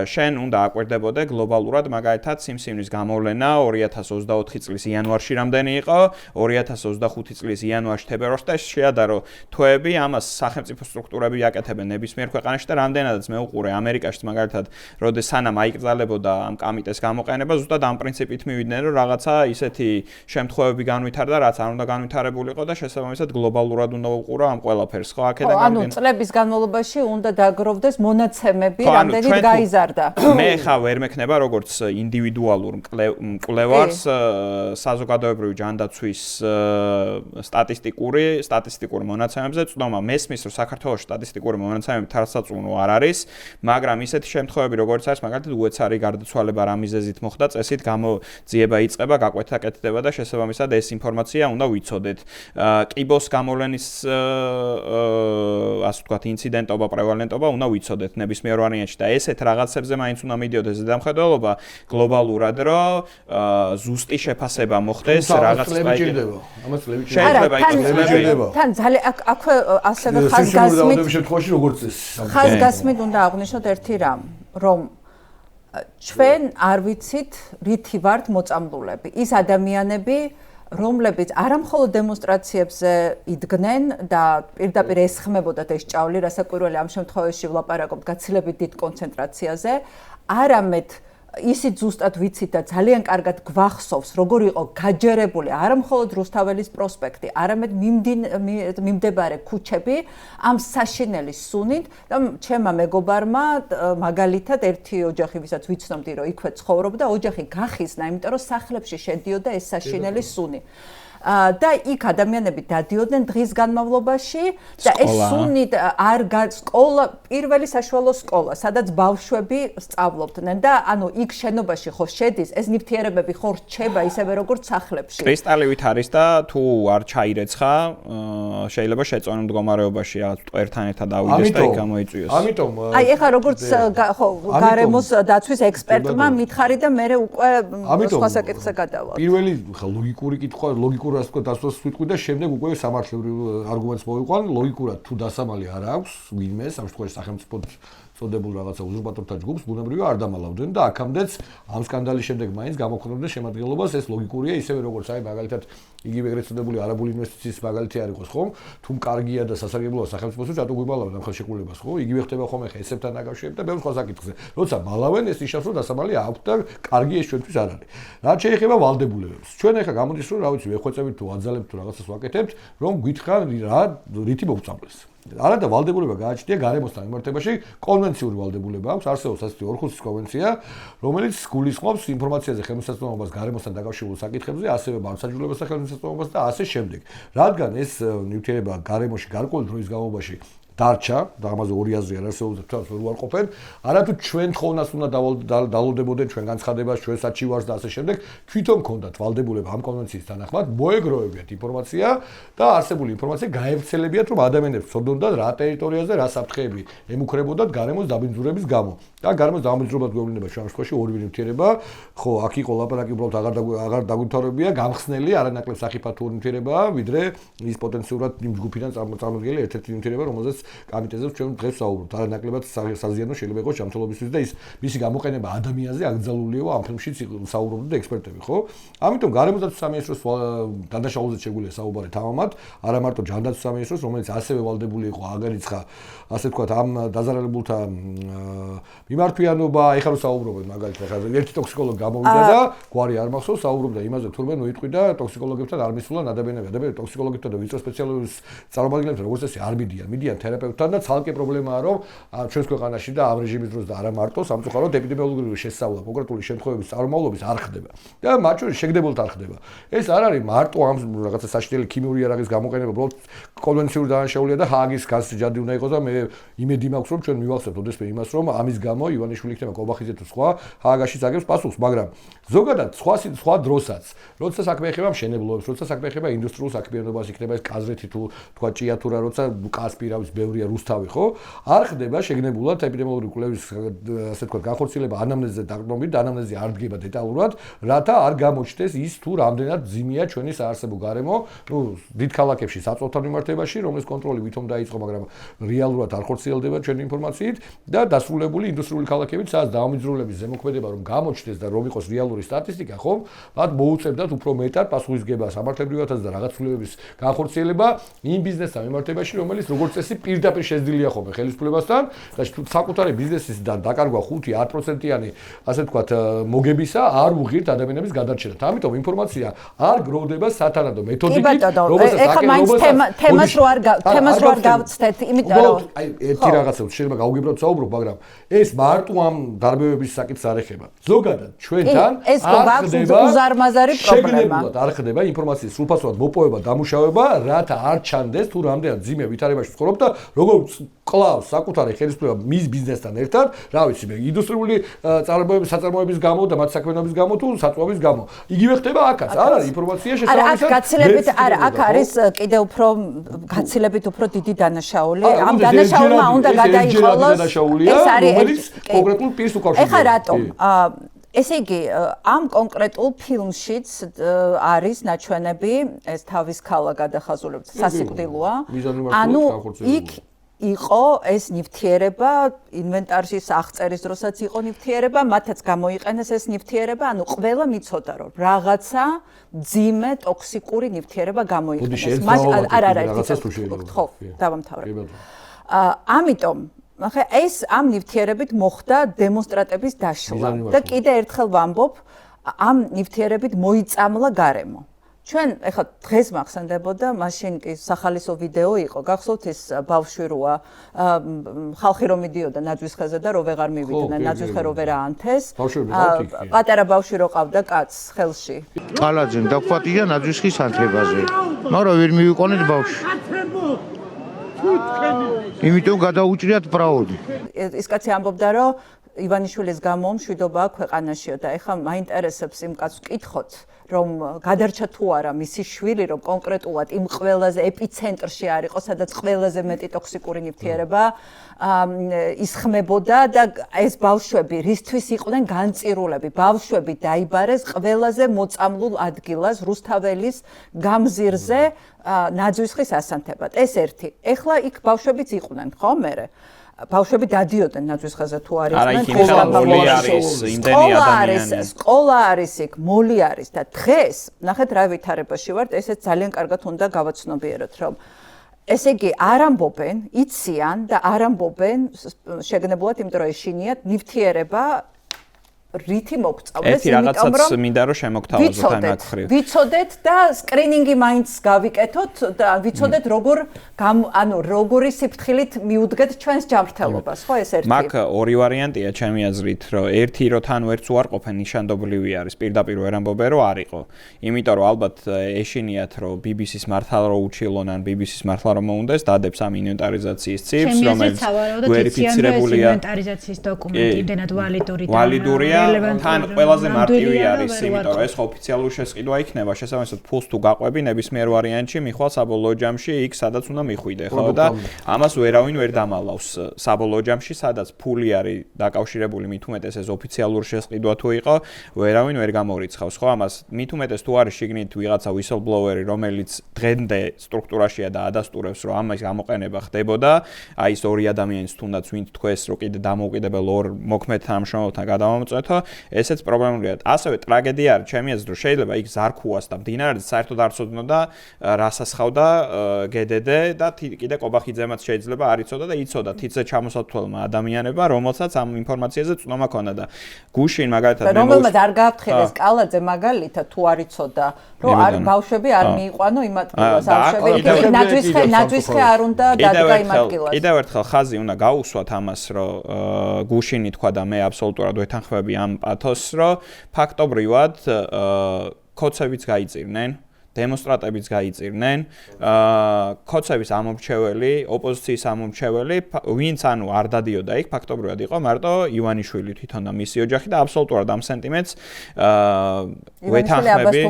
შენ უნდა აკვირდებოდე გლობალურად მაგალითად სიმსივნის გამოვლენა 2024 წლის იანვარში რამდენი იყო, 2025 წლის იანვარში თებერვალში და შეადარო თვეები, ამას სახელმწიფო სტრუქტურები აკეთებენ ნებისმიერ ქვეყანაში და რამდენადაც მე უყურე ამერიკაში მაგალითად, როდეს სანამ აიკრძალებოდა ამ კომიტეს გამოყენება, ზუსტად ამ პრინციპით მივიდნენ, რომ რაღაცა ისეთი შემთხვევები განვითარდა, რაც არ უნდა განვითარებულიყო და შესაბამისად გლობალურად უნდა უყურო ამ ყველაფერს. ხო, აქედან გამომდინარე. ანუ წლების განმავლობაში უნდა დაგროვდეს მონაცემები, რამდენი გაიზარდა. მე ხა ვერ მექნება როგორც ინდივიდუალურ მკვლევარს საზოგადოებრივი ჯანდაცვის სტატისტიკურ მონაცემებზე წვდომა მესმის, რომ საქართველოს სტატისტიკური მონაცემები თვალსაჩინო არ არის, მაგრამ ისეთი შემთხვევები როგორც არის, მაგალითად უეცარი გარდაცვალება რა მიზეზით მოხდა, წესით გამოძიება იწყება, გაკვეთა კეთდება და შესაბამისად ეს ინფორმაცია უნდა ვიცოდეთ. კიბოს გამოვლენის ასე ვთქვათ ინციდენტობა, პრევალენტობა უნდა ვიცოდეთ ნებისმიერ ვარიანტში და ესეთ რაღაცებზე მაინც უნდა მიდიოდეს ზედამხედველობა გლობალურად, რომ ზუსტი შეფასება მოხდეს რაღაც სპაიკი. ამას წლები შეიძლება იყოს. თან ძალიან აქვე ასევე ხაზგასმით უნდა აღვნიშნოთ ერთი რამ, რომ ჩვენ არ ვიცით რითი ვართ მოწამლულები. ის ადამიანები რომლებიც არამხოლოდ დემონსტრაციებზე იდგნენ და პირდაპირ ესხმებოდათ ეს ჭავლი, რასაკვირველია ამ შემთხვევაში ვლაპარაკობთ გაცილებით დიდ კონცენტრაციაზე, არამედ ისიც ზუსტად ვიცით და ძალიან კარგად გვახსოვს, როგორ იყო გაჯერებული არა მხოლოდ რუსთაველის პროსპექტი, არამედ მიმდებარე ქუჩები ამ საშინელის სუნით და ჩემმა მეგობარმა მაგალითად ერთი ოჯახი, ვისაც ვიცნობდი, რომ იქვე ცხოვრობდა, ოჯახი გახიზნა, იმიტომ რომ სახლებში შედიოდა ეს საშინელის სუნი. და იქ ადამიანები დადიოდნენ დღის განმავლობაში და ეს სუნი არ სკოლა, პირველი საშუალო სკოლა, სადაც ბავშვები სწავლობდნენ და ანუ იქ შენობაში ხო შედის, ეს ნივთიერებები ხო რჩება ისევე როგორც სახლებში. კრისტალივით არის და თუ არ ჩაირეცხა, შეიძლება შეწონილ მდგომარეობაში ტყვერთან ერთად ავიდეს და იქ გამოიწვიოს. ამიტომ აი ეხლა როგორც ხო გარემოს დაცვის ექსპერტმა მითხარი და მე უკვე სხვა საკითხზე გადავალ. პირველი ლოგიკური კითხვა, ლოგიკურ ასე ვთქვათ, დასვას ვიტყვი და შემდეგ უკვე სამართლებრივ არგუმენტს მოვიყვან, ლოგიკურად თუ დასამალი არ აქვს ვინმეს, ამ შემთხვევაში სახელმწიფოდ წოდებულ რაღაცა უზურპატორთა ჯგუფს, ბუნებრივია არ დამალავდნენ და აქამდეც ამ სკანდალის შემდეგ მაინც გამოხდოდნენ შემადგენლობას, ეს ლოგიკურია, ისევე როგორც აი მაგალითად იგივე ეგრეთ წოდებული არაბული ინვესტიციის მაგალითი არ იყოს ხომ, თუ კარგია და სასარგებლოა სახელმწიფოსთვის, რატო გვიბალავენ ამ ხელშეკრულებას ხო? იგივე ხდება ხომ ახლა ესებთან დაკავშირებით და ბევრ სხვა საკითხზე. როცა მალავენ, ეს ნიშნავს, რომ დასამალი აქვს და კარგი ეს ჩვენთვის არ არის. რაც შეეხება ვალდებულებებს. ჩვენ ახლა გამოდის, რომ რა ვიცი, ვეხვეწებით თუ აძალებთ თუ რაღაცას ვაკეთებთ, რომ გითხრან რა რითი მოგწამლეს. არადა ვალდებულება გააჩნია გარემოსთან მიმართებაში, კონვენციური ვალდებულება აქვს, არსებობს ასეთი ორხუსის კონვენცია, რომელიც გულისხმობს ინფორმაციაზე ხელმისაწვდომობას გარემოსთან დაკავშირებულ საკითხებზე, ასევე მართლმსაჯულებას და ხელმისაწვდომობას და ასე შემდეგ. რადგან ეს ნივთიერება გარემოში გარკვეული დროის განმავლობაში დარჩა და ამაზე ორი აზრი არ არსებობს და თვითონ ვერ უარყოფენ, არათუ ჩვენ თხოვნას უნდა დალოდებოდნენ ჩვენ განცხადებას, ჩვენ საჩივარს და ასე შემდეგ, თვითონ მქონდათ ვალდებულება ამ კონვენციის თანახმად მოეგროვებიათ ინფორმაცია და არსებული ინფორმაცია გაევრცელებიათ, რომ ადამიანებს ცოდონდათ რა ტერიტორიაზე რა საფრთხეები ემუქრებოდათ გარემოს დაბინძურების გამო. და გარემოს დაბინძურებად გვევლინება ჩვენ შემთხვევაში ორივე ნივთიერება, ხო, აქ იყო ლაპარაკი უბრალოდ აღარ დაგვითავრებია, გამხსნელი არანაკლებ სახიფათო ნივთიერებაა, ვიდრე ის პოტენციურად იმ ჯგუფიდან წარმოდგენილი ერთ-ერთი ნივთიერება, რომელზეც კომიტეტებს ჩვენ დღეს ვსაუბრობთ. არანაკლებად საზიანო შეიძლება იყოს ჯანმრთელობისთვის და ის მისი გამოყენება ადამიანზე აკრძალულია ამ ფილმშიც საუბრობდნენ ექსპერტები, ხო? ამიტომ გარემოსდაცვის სამინისტროს დადაშაულზე შეგვიძლია საუბარი თამამად, არა მარტო ჯანდაცვის სამინისტროს, რომელიც ასევე ვალდებული იყო აგერიცხა, ასე ვთქვათ, ამ დაზარალებულთა მიმართვიანობა, ეხლა რომ საუბრობენ მაგალითად, ერთი ტოქსიკოლოგი გამოვიდა და გვარი არ მახსოვს, საუბრობდა იმაზე, თურმე ნოიტყვი და ტოქსიკოლოგებთან არ მისულა ნადაბენები. ადამიანები ტოქსიკოლოგებთან და ვიწრო სპეციალისტების წარმომადგენლებთან როგორც წესი არ მიდიან თერაპევტთან და ცალკე პრობლემაა, რომ ჩვენს ქვეყანაში და ამ რეჟიმის დროს და არა მარტო სამწუხაროდ ეპიდემიოლოგიური შესწავლა კონკრეტული შემთხვევების წარმომავლობის არ ხდება. და მათ შორის შეგდებულად არ ხდება. ეს არ არის მარტო ამ რაღაცა საშინელი ქიმიური იარაღის გამოყენება, უბრალოდ კონვენციური დანაშაულია და ჰააგის განსჯადი უნდა იყოს და მე იმედი მაქვს, რომ ჩვენ მივახსენებთ ოდესმე იმას, რომ ამის გამო ივანიშვილი იქნება კობახიძე თუ სხვა ჰააგაში წაგებს პასუხს, მაგრამ ზოგადად სხვა დროსაც, როცა საქმე ეხება მშენებლობებს, როცა საქმე ეხება ინდუსტრიულ საქმიანობას, იქნება ეს კაზრეთი თუ თქვა ჭიათურა, როცა კასპირავის ბევრია რუსთავი, ხო? არ ხდება შეგნებულად ეპიდემიოლოგიური კვლევის ასე ვთქვათ განხორციელება ანამნეზზე დაყრდნობით, ანამნეზი არ დგება დეტალურად, რათა არ გამოჩნდეს ის თუ რამდენად ძიმია ჩვენი საარსებო გარემო, ნუ დიდ ქალაქებში საწოლთან მიმართებაში, რომლის კონტროლი ვითომ დაიწყო, მაგრამ რეალურად არ ხორციელდება ჩვენი ინფორმაციით და დასრულებული ინდუსტრიული ქალაქებით, სადაც დაამიძრულების ზემოქმედება რომ გამოჩნდეს და რომ იყოს რეალური სტატისტიკა, ხომ? მათ მოუწევდათ უფრო მეტად პასუხისგება სამართლებრივადაც და რაღაც ცვლილებების განხორციელება იმ ბიზნესთან მიმართებაში, რომელიც როგორც წესი პირდაპირ შეძდილია ხოლმე ხელისუფლებასთან და საკუთარი ბიზნესისგან დაკარგვა 5-10%-იანი, ასე ვთქვათ, მოგებისა არ უღირთ ადამიანების გადარჩენას. ამიტომ ინფორმაცია არ გროვდება სათანადო მეთოდიკით, რომელსაც თემას რო არ გავცდეთ, იმიტომ რომ აი ერთი რაღაცა შეიძლება გავუგებროთ საუბრობ, მაგრამ ეს მარტო ამ დარბევების საკითხს არ ეხება. ზოგადად ჩვენთან ეს გვაქვს უზარმაზარი პრობლემა. არ ხდება ინფორმაციის სრულფასოვან მოპოვება, დამუშავება, რათა არ ჩანდეს თუ რამდენად ძიმე ვითარებაში ცხოვრობ და როგორც კლავს საკუთარი ხელისუფლება მის ბიზნესთან ერთად, რა ვიცი მე, ინდუსტრიული საწარმოების გამო და მათ საქმიანობის გამო თუ საწვავის გამო. იგივე ხდება აქაც. არ არის ინფორმაცია შესაბამისად. აქ გაცილებით არა, აქ არის კიდევ უფრო გაცილებით უფრო დიდი დანაშაული. ამ დანაშაულმა უნდა გადაიხოლოს. ეს არის კონკრეტულ პირს უკავშირდება. ეხლა რატომ? ესე იგი, ამ კონკრეტულ ფილმშიც არის ნაჩვენები, ეს თავის ქალა გადახაზულებს სასიკვდილოა. ანუ იქ იყო ეს ნივთიერება, ინვენტარში აღწერის დროსაც იყო ნივთიერება, მათაც გამოიყენეს ეს ნივთიერება, ანუ ყველა მიცოდა, რომ რაღაცა ძიმე ტოქსიკური ნივთიერება გამოიყენეს. მას არა, ხო, დავამთავრებ. ამიტომ ახლა ეს ამ ნივთიერებით მოხდა დემონსტრატების დაშლა და კიდე ერთხელ ვამბობ, ამ ნივთიერებით მოიწამლა გარემო. ჩვენ ეხლა დღეს მახსენდებოდა, მაშინ კი სახალისო ვიდეო იყო, გახსოვთ ეს ბავშვი როა ხალხი რომ მიდიოდა ნაძვის ხეზე და რო ვეღარ მივიდნენ, ნაძვის ხე რო ვერ აანთეს. პატარა ბავშვი რო ყავდა კაცს ხელში. ყალაძემ დაგვატია ნაძვის ხის ანთებაზე. მაგრამ ვერ მივიყვანეთ ბავშვი. იმიტომ გადაუჭრიათ ბრაუდი. ის კაცი ამბობდა, რომ ივანიშვილის გამო მშვიდობაა ქვეყანაშიო და ეხლა მაინტერესებს იმ კაცს ვკითხოთ, რომ გადარჩა თუ არა მისი შვილი, რომ კონკრეტულად იმ ყველაზე ეპიცენტრში არ იყო, სადაც ყველაზე მეტი ტოქსიკური ნივთიერება ისხმებოდა და ეს ბავშვები რისთვის იყვნენ განწირულები. ბავშვები დაიბარეს ყველაზე მოწამლულ ადგილას, რუსთაველის გამზირზე ნაძვის ხის ასანთებად. ეს ერთი. ეხლა იქ ბავშვებიც იყვნენ, ხო, მერე? ბავშვები დადიოდნენ ნაძვის ხეზე თუ არ იყვნენ, სკოლა არის იქ, მოლი არის და დღეს, ნახეთ რა ვითარებაში ვართ, ესეც ძალიან კარგად უნდა გავაცნობიეროთ, რომ ესე იგი არ ამბობენ, იციან და არ ამბობენ შეგნებულად, იმიტომ რომ ეშინიათ ნივთიერება რითი მოგწავლეს, იმიტომ რომ მინდა რომ შემოგთავაზოთ ამ აქ. ვიცოდეთ და სკრინინგი მაინც გავიკეთოთ და ვიცოდეთ როგორი სიფრთხილით მიუდგეთ ჩვენს ჯანმრთელობას, ხო ეს ერთი. მაგ ორი ვარიანტია ჩემი აზრით, რომ ერთი რო თან ვერც უარყოფენ ნიშანდობლივი არის, პირდაპირ ვერ ამბობენ რომ არ იყო. იმიტომ რომ ალბათ ეშინიათ რომ BBC-ს მართლა რო უჩილონ ან BBC-ს მართლა რომ მოუნდეს, დადებს ამ ინვენტარიზაციის ციფრს, რომელიც ვერიფიცირებულია. ინვენტარიზაციის დოკუმენტი იმდენად ვალიდურია. თან ყველაზე მარტივი არის, იმიტომ რომ ეს ოფიციალური შესყიდვა იქნება, შესაბამისად ფულს თუ გაყვები ნებისმიერ ვარიანტში მიხვალ საბოლოო ჯამში იქ სადაც უნდა მიხვიდე, ხო და ამას ვერავინ ვერ დამალავს საბოლოო ჯამში, სადაც ფული არის დაკავშირებული მით უმეტეს ეს ოფიციალური შესყიდვა თუ იყო, ვერავინ ვერ გამორიცხავს, ხო ამას მით უმეტეს თუ არის შიგნით ვიღაცა whistleblower-ი, რომელიც დღემდე სტრუქტურაშია და ადასტურებს, რომ ამის გამოყენება ხდებოდა, აი ეს ორი ადამიანის თუნდაც ვინც თქვეს, რომ კიდე დამოუკიდებელ ორ მოქმედ თანამშრომელთან გადავამოწმეთ, ესეც პრობლემურია. ასევე ტრაგედია არის, ჩემი აზრით, რომ შეიძლება იქ ზარქუას და მდინარეზე საერთოდ არ ცოდნოდა რას ასხავდა გედედე და კიდე კობახიძემაც შეიძლება არ იცოდა და იცოდა თითზე ჩამოსათვლელმა ადამიანებმა, რომელსაც ამ ინფორმაციაზე წვდომა ჰქონდა და გუშინ მაგალითად რომელმაც არ გააფრთხილეს კალაძე მაგალითად თუ არ იცოდა, რომ არ ბავშვები არ მიიყვანო იმ ადგილას, ბავშვები ნაძვის ხე არ უნდა დადგა იმ ადგილას. კიდევ ერთხელ ხაზი უნდა გაუსვათ ამას, რომ გუშინი თქვა და მე აბსოლუტურად ვეთანხმები ამ პათოსს, რომ ფაქტობრივად ქოცებიც გაიწირნენ, დემონსტრატებიც გაიწირნენ, ქოცების ამომრჩეველი, ოპოზიციის ამომრჩეველი, ვინც ანუ არ დადიოდა იქ, ფაქტობრივად იყო მარტო ივანიშვილი თვითონ და მისი ოჯახი და აბსოლუტურად ამ სენტიმენტს ვეთანხმები.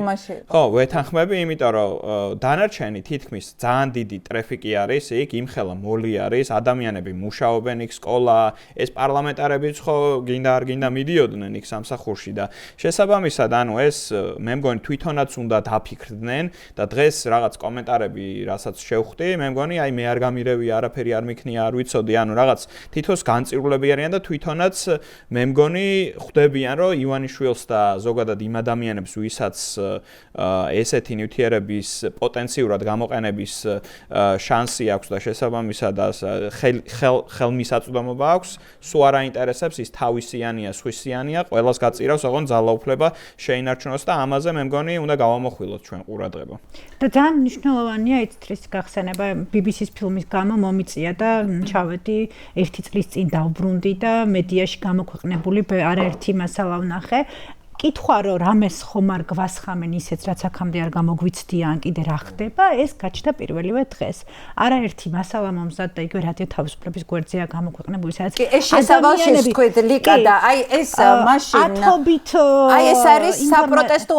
ხო, ვეთანხმები, იმიტომ რომ დანარჩენი თითქმის ძალიან დიდი ტრაფიკი არის იქ, იმხელა მოლი არის, ადამიანები მუშაობენ იქ, სკოლა, ეს პარლამენტარებიც ხო გინდა არ გინდა მიდიოდნენ იქ სამსახურში და შესაბამისად, ანუ ეს მე მგონი თვითონაც უნდა დაფიქრდნენ და დღეს რაღაც კომენტარები, რასაც შევხვდი, მე მგონი აი მე არ გამირევი, არაფერი არ მიქნია, არ ვიცოდი, ანუ რაღაც თითოს განწირულები არიან და თვითონაც მე მგონი ხვდებიან, რომ ივანიშვილს და ზოგადად იმ ადამიანებს, ვისაც ესეთი ნივთიერების პოტენციურად გამოყენების შანსი აქვს და შესაბამისად ხელმისაწვდომობა აქვს, სულ არ აინტერესებს ის თავისიანია, სხვისიანია, ყველას გაწირავს, ოღონდ ძალაუფლება შეინარჩუნოს და ამაზე მე მგონი უნდა გავამოხვილოთ ჩვენ ყურადღება. და ძალიან მნიშვნელოვანია იცით გახსენება BBC-ს ფილმის გამო მომიწია და ჩავედი 1 წლის წინ დავბრუნდი და მედიაში გამოქვეყნებული არაერთი მასალა ვნახე. კითხვა რომ რამეს ხომ არ გვასხამენ ისეც რაც აქამდე არ გამოგვიცდიან კიდე რა ხდება ეს გაჩნდა პირველივე დღეს არაერთი მასალა მომზადდა იგივე რადიო თავისუფლების გვერდზეა გამოქვეყნებული სადაც ეს შესავალში თქვით ლიკა და აი ეს მაშინ ათობით აი ეს არის საპროტესტო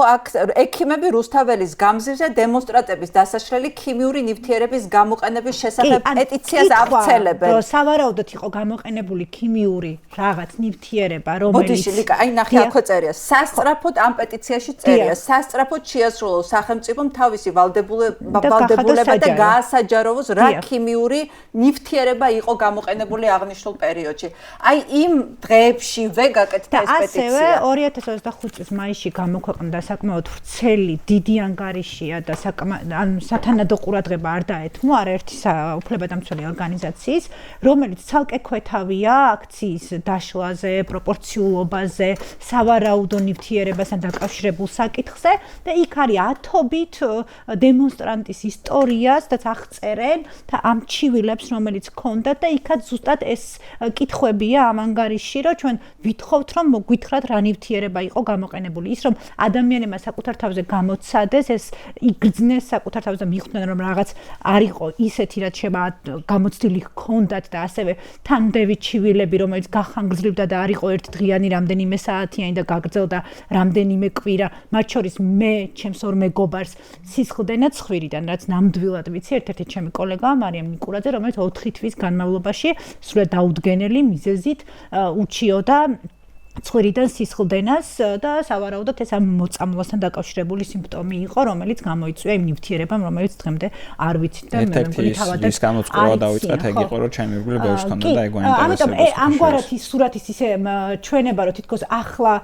ექიმები რუსთაველის გამზირზე დემონსტრატების დასაშლელი ქიმიური ნივთიერების გამოყენების შესახებ პეტიციას ავრცელებენ სავარაუდოდ იყო გამოყენებული ქიმიური რაღაც ნივთიერება რომელიც მოდიში ლიკა აი ნახე აქვე წერია სასწრაფოდ ამ პეტიციაში წერია, სასწრაფოდ შეასრულოს სახელმწიფომ თავისი ვალდებულება და გაასაჯაროვოს რა ქიმიური ნივთიერება იყო გამოყენებული აღნიშნულ პერიოდში. აი იმ დღეებშივე გაკეთდა ეს პეტიცია. ასევე 2025 წლის მაისში გამოქვეყნდა საკმაოდ ვრცელი, დიდი ანგარიშია და სათანადო ყურადღება არ დაეთმო არაერთი უფლებადამცველი ორგანიზაციის, რომელიც ცალკე ქვეთავია აქციის დაშლაზე, პროპორციულობაზე, სავარაუდო ნივთიერებასთან დაკავშირებულ საკითხზე და იქ არის ათობით დემონსტრანტის ისტორიას და აღწერენ და ამ ჩივილებს, რომელიც ჰქონდათ და იქაც ზუსტად ეს კითხვებია ამ ანგარიშში, რომ ჩვენ ვითხოვთ, რომ მოგვითხრათ რა ნივთიერება იყო გამოყენებული. ის რომ ადამიანებმა საკუთარ თავზე გამოცადეს, ეს იგრძნეს საკუთარ თავზე მიხვდნენ, რომ რაღაც არ იყო ისეთი, რაც შევა გამოცდილი ჰქონდათ და ასევე თანდევი ჩივილები, რომელიც გახანგრძლივდა და არ იყო ერთდღიანი, რამდენიმე საათიანი და გაგრძელდა რამდენიმე კვირა, მათ შორის მე, ჩემს ორ მეგობარს სისხლდენა ცხვირიდან, რაც ნამდვილად ვიცი, ერთ-ერთი ჩემი კოლეგაა მარიამ ნიკურაძე, რომელიც 4 თვის განმავლობაში სრულად დაუდგენელი მიზეზით უჩიოდა ცხვირიდან სისხლდენას და სავარაუდოდ ეს ამ მოწამვლასთან დაკავშირებული სიმპტომი იყო, რომელიც გამოიწვია იმ ნივთიერებამ, რომელიც დღემდე არ ვიცით და მე მგონი თავადაც ის გამოწყობა დავიწყეთ, ეგ იყო, რომ ჩემი ირგვლივ ბევრს ჰქონდა და ეგ გვაინტერესებდა. ამიტომ ამგვარად ის სურათის ისე ჩვენება, რომ თითქოს ახლა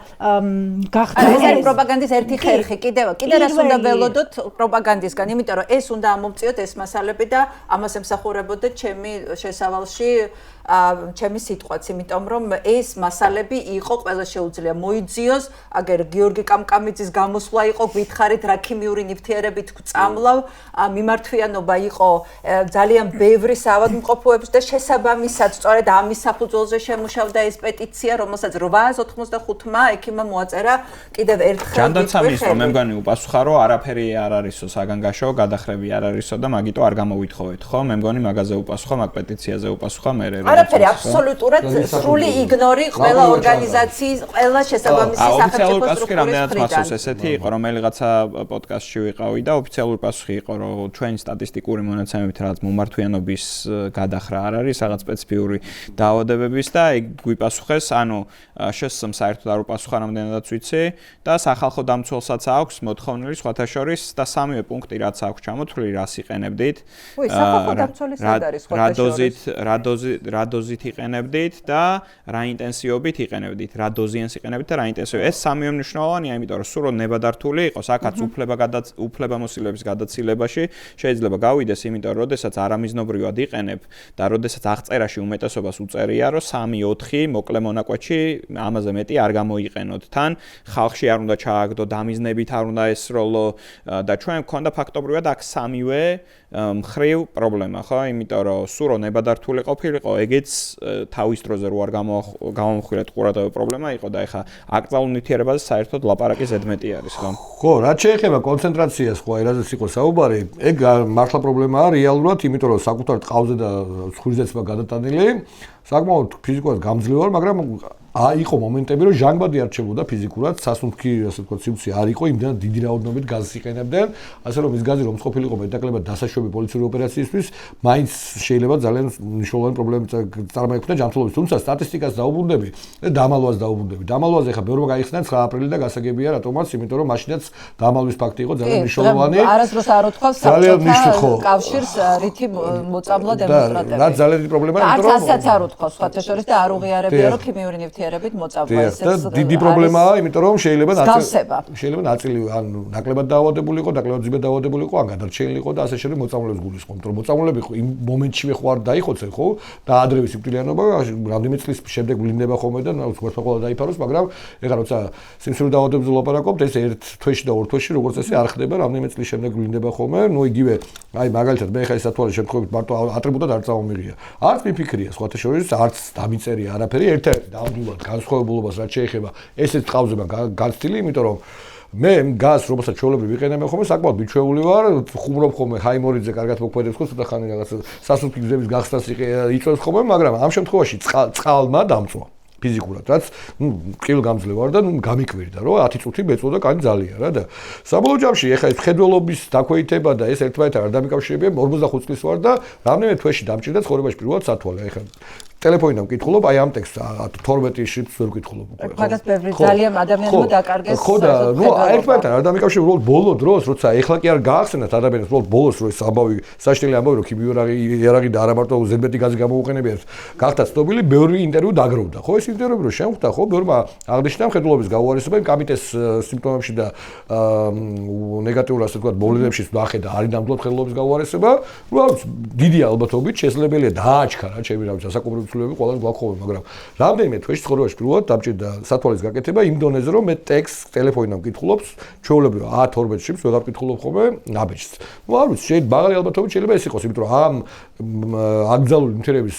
გახდა ეს არის პროპაგანდის ერთი ხერხი, კიდევ რას უნდა ველოდოთ პროპაგანდისგან, იმიტომ რომ ეს უნდა ამომწიოთ ეს მასალები და ამას ემსახურებოდეთ ჩემი შესავალში ჩემი სიტყვაც, იმიტომ რომ ეს მასალები იყო ყველა შეუძლია მოიძიოს, აგერ გიორგი კამკამიძის გამოსვლა იყო, გითხარით რა ქიმიური ნივთიერებით გვწამლავ, მიმართვიანობა იყო ძალიან ბევრი საავადმყოფოების და შესაბამისად სწორედ ამის საფუძველზე შემუშავდა ეს პეტიცია, რომელსაც 885-მა ექიმმა მოაწერა კიდევ ერთხელ. ჯანდაცემის რომ მე მგონი უპასუხა, რომ არაფერი არ არისო საგანგაშო, გადახრები არ არისო და მაგიტო არ გამოვითხოვეთ, ხო? მე მგონი მაგაზე უპასუხა, მაგ პეტიციაზე უპასუხა მე არაფერი აბსოლუტურად სრული იგნორი ყველა ორგანიზაციის, ყველა შესაბამისი ოფიციალური პასუხი რამდენად მახსოვს ესეთი იყო, რომელიღაცა პოდკასტში ვიყავი და ოფიციალური პასუხი იყო, რომ ჩვენი სტატისტიკური მონაცემებით რაღაც მომართვიანობის გადახრა არ არის, რაღაც სპეციფიური დაავადებების და ეგ გვიპასუხეს, ანუ შესსამ საერთოდ არ უპასუხა რამდენადაც ვიცი და სახალხო დამცველსაც აქვს მოთხოვნილი სხვათა შორის და სამივე პუნქტი რაც აქვს ჩამოთვლილი, რას იყენებდით. სახალხო დამცველის რად არის სხვათა შორის? რა დოზით იყენებდით და რა ინტენსივობით იყენებდით, რა დოზიანს იყენებდით და რა ინტენსივობით. ეს სამივე მნიშვნელოვანია, იმიტომ რომ სულ ნებადართული იყოს, აქაც უფლებამოსილების გადაცილებაში შეიძლება გავიდეს, იმიტომ რომ როდესაც არამიზნობრივად იყენებ და როდესაც აღწერაში უმეტესობას უწერია, რომ 3-4 მოკლე მონაკვეთში ამაზე მეტი არ გამოიყენოთ. თან ხალხში არ უნდა ჩააგდო, დამიზნებით არ უნდა ესროლო და ჩვენ გქონდა ფაქტობრივად აქ სამივე მხრივ პრობლემა, ხო? იმიტომ რომ სულ ნებადართული ყოფილიყო, ეგეც თავის დროზე რო არ გამომხვილეთ ყურადღება პრობლემა იყო და ეხა აკრძალულ ნივთიერებაზე საერთოდ ლაპარაკი ზედმეტი არის, ხო? ხო, რაც შეეხება კონცენტრაციას, ხო, რაზეც იყო საუბარი, ეგ მართლა პრობლემაა რეალურად, იმიტომ რომ საკუთარ ტყავზე და ცხვირზეც გადატანილი, საკმაოდ ფიზიკურად გამძლე ვარ, მაგრამ იყო მომენტები, რომ ჟანგბადი არჩებოდა ფიზიკურად, სასუნთქი, ასე ვთქვათ, სივრცე არ იყო, იმდენად დიდი რაოდენობით გაზს იყენებდნენ, ასე რომ ის გაზი რომ მსყოფილიყო მეტაკლებად დასაშვები პოლიციური ოპერაციისთვის, მაინც შეიძლება ძალიან მნიშვნელოვანი პრობლემა წარმოექმნა ჯანმრთელობის, თუმცა სტატისტიკას დაუბრუნდები და დამალვას დაუბრუნდები. დამალვაზე ხა ბევრმა გაიხსნა 9 აპრილი და გასაგებია რატომაც, იმიტომ რომ მაშინაც დამალვის ფაქტი იყო ძალიან მნიშვნელოვანი. არასდროს არ უთქვავს საბჭოთა კავშირს რითი მოწამლა დემონსტრანტები. რა ძალიან დიდი პრობლემაა, იმიტომ რომ ასაც არ უთქვავს სხვათა შორის და არ უღიარებია, რომ ქიმიური ნივთიერებით მოწამლა ესეც დიდი პრობლემაა, იმიტომ რომ შეიძლება ნაწილი ან ნაკლებად დაავადებული იყო, ნაკლებად ძიბად დაავადებული იყო, ან გადარჩენილი იყო და ასე შემდეგ მოწამლებს გულისხმობთ, რომ მოწამლები იმ მომენტშივე ხო არ დაიხოცენ, ხო? და ადრევე სიკვდილიანობა რამდენიმე წლის შემდეგ ვლინდება ხოლმე და უცხოეთმა დაიფაროს, მაგრამ ეხლა როცა სიმსივნის დაავადებებზე ლაპარაკობთ, ეს ერთ თვეში და ორ თვეში როგორც ესე არ ხდება, რამდენიმე წლის შემდეგ ვლინდება ხოლმე, ნუ იგივე, აი მაგალითად მე ეხლა ეს ათვალის შემთხვევით მარტო ატრიბუტად არ წამომიღია. არც მიფიქრია სხვათა შორის, არც დამიწერია არაფერი, ერთ-ერთი ნამდვილად განსხვავებულობას რაც შეეხება ესეც ტყავზე განცდილი, იმიტომ რომ მე გაზს რომელსაც ჩვეულებრივ ვიყენებენ ხოლმე, საკმაოდ მიჩვეული ვარ, ხუმრობ ხოლმე ჰაიმორიძე კარგად მოქმედებს ხო, ცოტა ხანი რაღაც სასუნთქი გზების გახსნას იწევს ხოლმე, მაგრამ ამ შემთხვევაში წყალმა დამწვა ფიზიკურად, რაც კილოგრამზე ვარ და გამიკვირდა, რომ 10 წუთი მეწოდა კანი ძალიან რა და საბოლოო ჯამში ეხა ეს მხედველობის დაქვეითება და ეს ერთმანეთთან არ დამიკავშირებია, 45 წლის ვარ და რამდენიმე თვეში დამჭირდა ცხოვრებაში პირველად სათვალე, ეხა ტელეფონიდან ვკითხულობ, აი ამ ტექსტს 12 შრიფტს ვერ ვკითხულობ უკვე. მაგას ბევრი ძალიან ადამიანმა დაკარგეს. ხო და ნუ ერთმანეთთან არ დამიკავშირებ, უბრალოდ ბოლო დროს, როცა ეხლა კი არ გაახსენათ ადამიანებს, უბრალოდ ბოლოს რო ეს ამბავი, საშტილი ამბავი, რომ ქიმიურაღი და არა მარტო ზედმეტი გაზი გამოუყენებიათ, გახდა ცნობილი, ბევრი ინტერვიუ დაგროვდა. ხო, ეს ინტერვიუები რო შემხვდა, ხო, ბევრმა აღნიშნა მხედველობის გაუარესება კამიტეს სიმპტომებში და ნეგატიურ ასე ვთქვათ, მოვლენებში დახედა არის ნამდვილად მხედველობის გაუარესება. ნუ დიდი ალბათობით შესაძლებელია დააჩქარა, ჩემი რა ვიცი, საკუთრივი ცვლილებები ყველას გვაქვს, მაგრამ რამდენიმე თვეში ცხოვრებაში პირველად დამჭირდა სათვალის გაკეთება იმ დონეზე, რომ მე ტექსტს ტელეფონიდან ვკითხულობს, ჩვეულებრივ 12 შიფრს ვეღარ ვკითხულობ ხოლმე ნაბეჭს. ნუ არ ვიცი, შეიძლება მაღალი ალბათობით შეიძლება ეს იყოს, იმიტომ რომ ამ აკრძალული ნივთიერების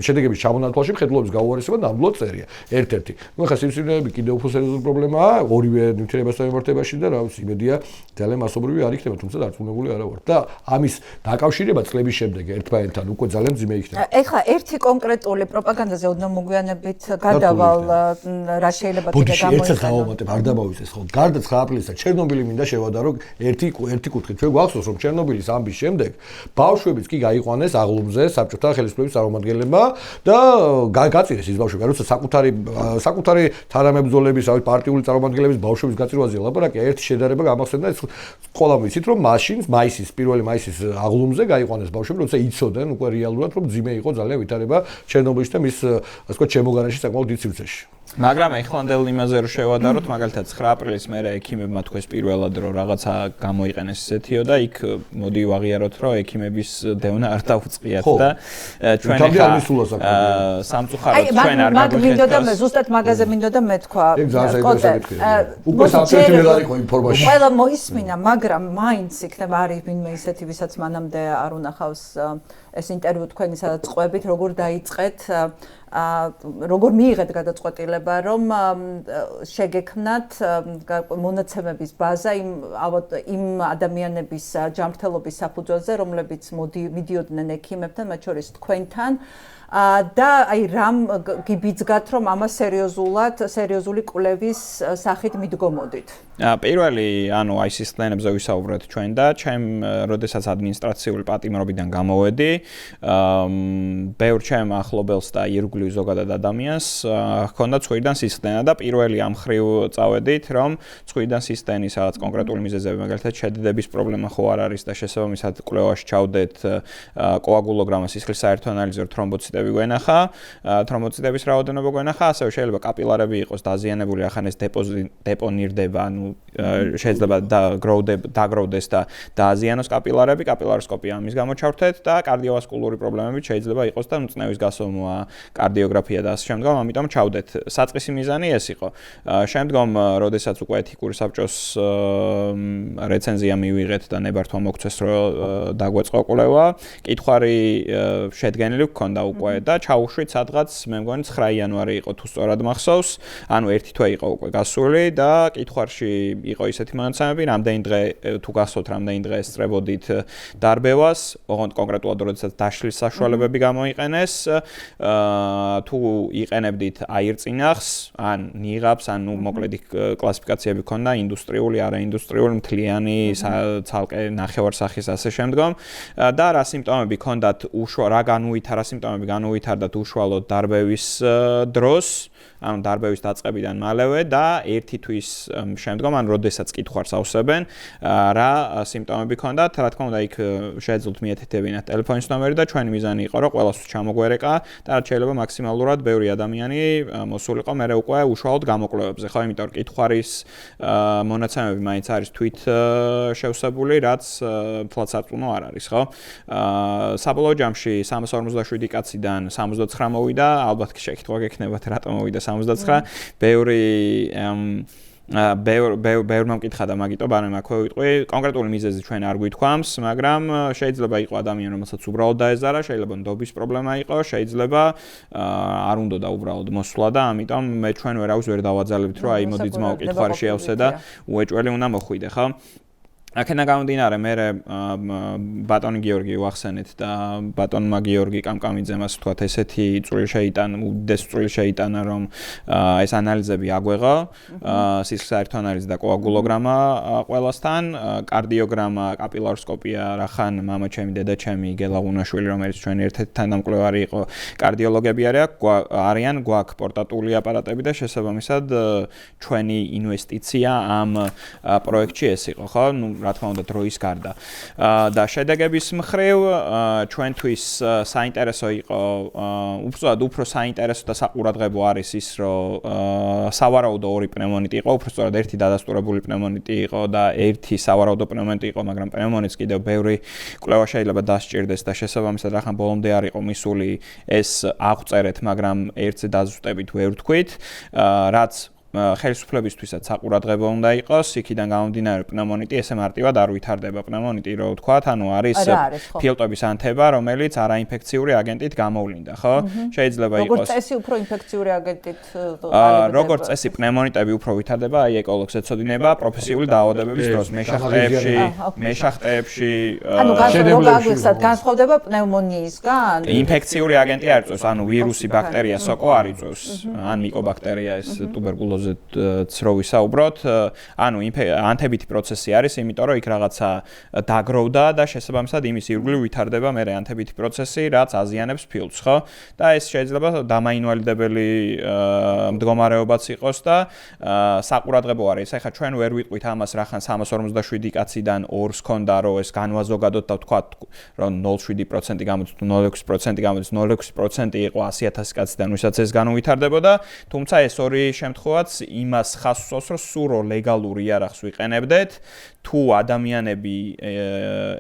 შედეგების ჩამონათვალში მხედველობის გაუარესება ნამდვილად წერია ერთ-ერთი. ნუ ახლა სიმსივნეები კიდევ უფრო სერიოზული პრობლემაა ორივე ნივთიერებასთან მიმართებაში და რა ვიცი, იმედია ძალიან მასობრივი არ იქნება, თუმცა დარწმუნებული არა ვარ. და ამის დაკავშირება წლების შემდეგ ერთმანეთთან უკვე ძალიან ძიმე იქნება. ეხლა ერთი კონკრეტული პროპაგანდაზე ოდნავ მოგვიანებით გადავალ რა შეიძლება კიდე გამოიყენოს. ერთად დავამატებ, არ დამავიწყდეს ხო. გარდა 9 აპრილისა ჩერნობილი მინდა შევადარო ერთი კუთხით. ჩვენ გვახსოვს რომ ჩერნობილის ამბის შემდეგ ბავშვებიც კი გაიყვანეს აღლუმზე საბჭოთა ხელისუფლების წარმომადგენლებმა და გაწირეს ის ბავშვები, როცა საკუთარი თანამებრძოლების, პარტიული წარმომადგენლების ბავშვების გაწირვაზე ლაპარაკია, ერთი შედარება გამახსენდა ეს ყველამ ვიცით რომ მაშინ მაისის 1 მაისის აღლუმზე გაიყვანეს ბავშვები, როცა იცოდნენ უკვე რეალურად რომ ძიმე იყო ძალიან ვითარება ჩერნობილში და მის ასე ვთქვათ შემოგარენში საკმაოდ დიდ სივრცეში. მაგრამ ეხლანდელ იმაზე რომ შევადაროთ, მაგალითად 9 აპრილის მერე ექიმებმა თქვეს პირველად რომ რაღაცა გამოიყენეს ისეთიო და იქ მოდი ვაღიაროთ რომ ექიმების დევნა არ დაუწყიათ და ჩვენ ახლა სამწუხაროდ ჩვენ არ გაგვიხსენებთ. ზუსტად მაგაზე მინდოდა მეთქვა. უკვე სამწუხაროდ არ იყო ინფორმაცია. ყველა მოისმინა, მაგრამ მაინც იქნება არის ვინმე ისეთი, ვისაც მანამდე არ უნახავს ეს ინტერვიუ თქვენი, სადაც ყვებით, როგორ დაიწყეთ როგორ მიიღეთ გადაწყვეტილება, რომ შეგექმნათ მონაცემების ბაზა იმ ადამიანების ჯანმრთელობის საფუძველზე, რომლებიც მიდიოდნენ ექიმებთან, მათ შორის თქვენთან. და აი რამ გიბიძგათ რომ ამას სერიოზული კვლევის სახით მიდგომოდით. პირველი, ანუ აი სისტემებზე ვისაუბრეთ ჩვენ და ჩემ როდესაც ადმინისტრაციული პატიმრობიდან გამოვედი, ბევრ ჩემ ახლობელს და ირგვლივ ზოგადად ადამიანს ჰქონდა ცხვირიდან სისტემა და პირველი ამ ხრივ წავედით, რომ ცხვირიდან სისტემის რაღაც კონკრეტული მიზეზები, მაგალითად შედედების პრობლემა ხო არ არის და შესაბამისად კვლევაში ჩავდეთ კოაგულოგრამა სისხლის საერთო ანალიზზე თრომბოციტები გვენახა, თრომბოციტების რაოდენობა გვენახა, ასევე შეიძლება კაპილარები იყოს დაზიანებული, ახან ეს დეპონირდება, ანუ შეიძლება დაგროვდეს და დააზიანოს კაპილარები, კაპილაროსკოპია ამის გამო ჩავთეთ და კარდიოვასკულური პრობლემები შეიძლება იყოს და წნევის გასომვა, კარდიოგრაფია და ასე შემდგომ, ამიტომ ჩავდეთ. საწყისი მიზანი ეს იყო. შემდგომ, როდესაც უკვე ეთიკური საბჭოს რეცენზია მივიღეთ და ნებართვა მოგცეს, რომ დაგვეწყო კვლევა, კითხვარი შედგენილი გქონდა უკვე და ჩაუშვით სადღაც, მე მგონი 9 იანვარი იყო თუ სწორად მახსოვს, ანუ ერთი თვე იყო უკვე გასული და კითხვარში იყო ისეთი მონაცემები, რამდენი დღე თუ გახსოვთ, რამდენი დღე ესწრებოდით დარბევას, ოღონდ კონკრეტულად როდესაც დაშლის საშუალებები გამოიყენეს, თუ იყენებდით აირწინახს, ან ნიღაბს, ანუ მოკლედ კლასიფიკაციები ქონდა ინდუსტრიული, არაინდუსტრიული, მთლიანი, ცალკე ნახევარსახის ასე შემდგომ და რა სიმპტომები ქონდათ რა სიმპტომები განუვითარდათ უშუალოდ დარბევის დროს, ანუ დარბევის დაწყებიდან მალევე და ერთი თვის შემდგომ, ან როდესაც კითხვარს ავსებენ, რა სიმპტომები ქონდათ, რა თქმა უნდა, იქ შეეძლოთ მიეთეთებინათ ტელეფონის ნომერი და ჩვენი მიზანი იყო, რომ ყველას ჩამოგვერეკა და რაც შეიძლება მაქსიმალურად ბევრი ადამიანი მოსულიყო მერე უკვე უშუალოდ გამოკვლევებზე, ხო, იმიტომ რომ კითხვარის მონაცემები მაინც არის თვით შევსებული, რაც თლაც სარწმუნო არ არის, ხო? საბოლოო ჯამში 347 კაციდან 79 მოვიდა, ალბათ შეკითხვა გექნებათ, რატომ მოვიდა 79. ბევრმა მკითხა და მაგიტო ბანემ აქვე ვიტყვი, კონკრეტული მიზეზი ჩვენ არ გვითქვამს, მაგრამ შეიძლება იყო ადამიანი, რომელსაც უბრალოდ დაეზარა, შეიძლება ნდობის პრობლემა იყო, შეიძლება არ უნდოდა უბრალოდ მოსვლა და ამიტომ მე ჩვენ ვერავის ვერ დავაძალებთ, რომ აი მოდი ძმაო კითხვარი შეავსე და უეჭველი უნდა მოხვიდე, ხო? აქედან გამომდინარე მე ბატონი გიორგი ვახსენეთ და ბატონმა გიორგი კამკამიძემ ასე ვთქვათ ესეთი წვრილი შეიტანა, უდიდეს წვრილი შეიტანა რომ ეს ანალიზები აგვეღა, სისხლის საერთო ანალიზი და კოაგულოგრამა ყველასთან, კარდიოგრამა, კაპილაროსკოპია, რახან მამა ჩემი, დედა ჩემი, გელა ღუნაშვილი, რომელიც ჩვენი ერთ-ერთი თანამკვლევარი იყო, კარდიოლოგები არიან, გვაქვს პორტატული აპარატები და შესაბამისად ჩვენი ინვესტიცია ამ პროექტში ეს იყო, ხო? რა თქმა უნდა დროის გარდა. და შედეგების მხრივ ჩვენთვის საინტერესო იყო, უფრო საინტერესო და საყურადღებო არის ის, რომ სავარაუდო ორი პნევმონიტი იყო, უბრალოდ ერთი დადასტურებული პნევმონიტი იყო და ერთი სავარაუდო პნევმონიტი იყო, მაგრამ პნევმონიტს კიდევ ბევრი კვლევა შეიძლება დასჭირდეს და შესაბამისად რახან ბოლომდე არ იყო მისული ეს აღვწერეთ, მაგრამ ერთზე დაზუსტებით ვერ ვთქვით, რაც ხელისუფლებისთვისაც საყურადღებო უნდა იყოს, იქიდან გამომდინარე პნევმონიტი ესე მარტივად არ ვითარდება. პნევმონიტი რო ვთქვათ, ანუ არის ფილტვების ანთება, რომელიც არაინფექციური აგენტით გამოვლინდა, ხო? შეიძლება იყოს. როგორც წესი უფრო ინფექციური აგენტით როგორც წესი პნევმონიტები უფრო ვითარდება, აი ეკოლოგს ეცოდინება პროფესიული დაავადებების დროს, მეშახტეებში, ანუ განსხვავდება პნევმონიისგან? ინფექციური აგენტი არ იწვევს, ანუ ვირუსი, ბაქტერია, სოკო არ იწვევს, ან მიკობაქტერია ეს ტუბერკულოზი რო ვისაუბროთ, ანუ ანთებითი პროცესი არის, იმიტომ რომ იქ რაღაცა დაგროვდა და შესაბამისად იმის ირგვლივ ვითარდება მერე ანთებითი პროცესი, რაც აზიანებს ფილტვს, ხო? და ეს შეიძლება დამაინვალიდებელი მდგომარეობაც იყოს და საყურადღებო არის. ეხლა ჩვენ ვერ ვიტყვით ამას, რახან 347 კაციდან 2-ს ქონდა, რომ ეს განვაზოგადოთ და ვთქვათ, რომ 0.7% გამოდის, 0.6% გამოდის, 0.6% იყო 100,000 კაციდან, ვისაც ეს განუვითარდებოდა, თუმცა ეს ორი შემთხვევაც იმას ხას უსვამს, რომ სურო ლეგალური იარაღს ვიყენებდეთ, თუ ადამიანები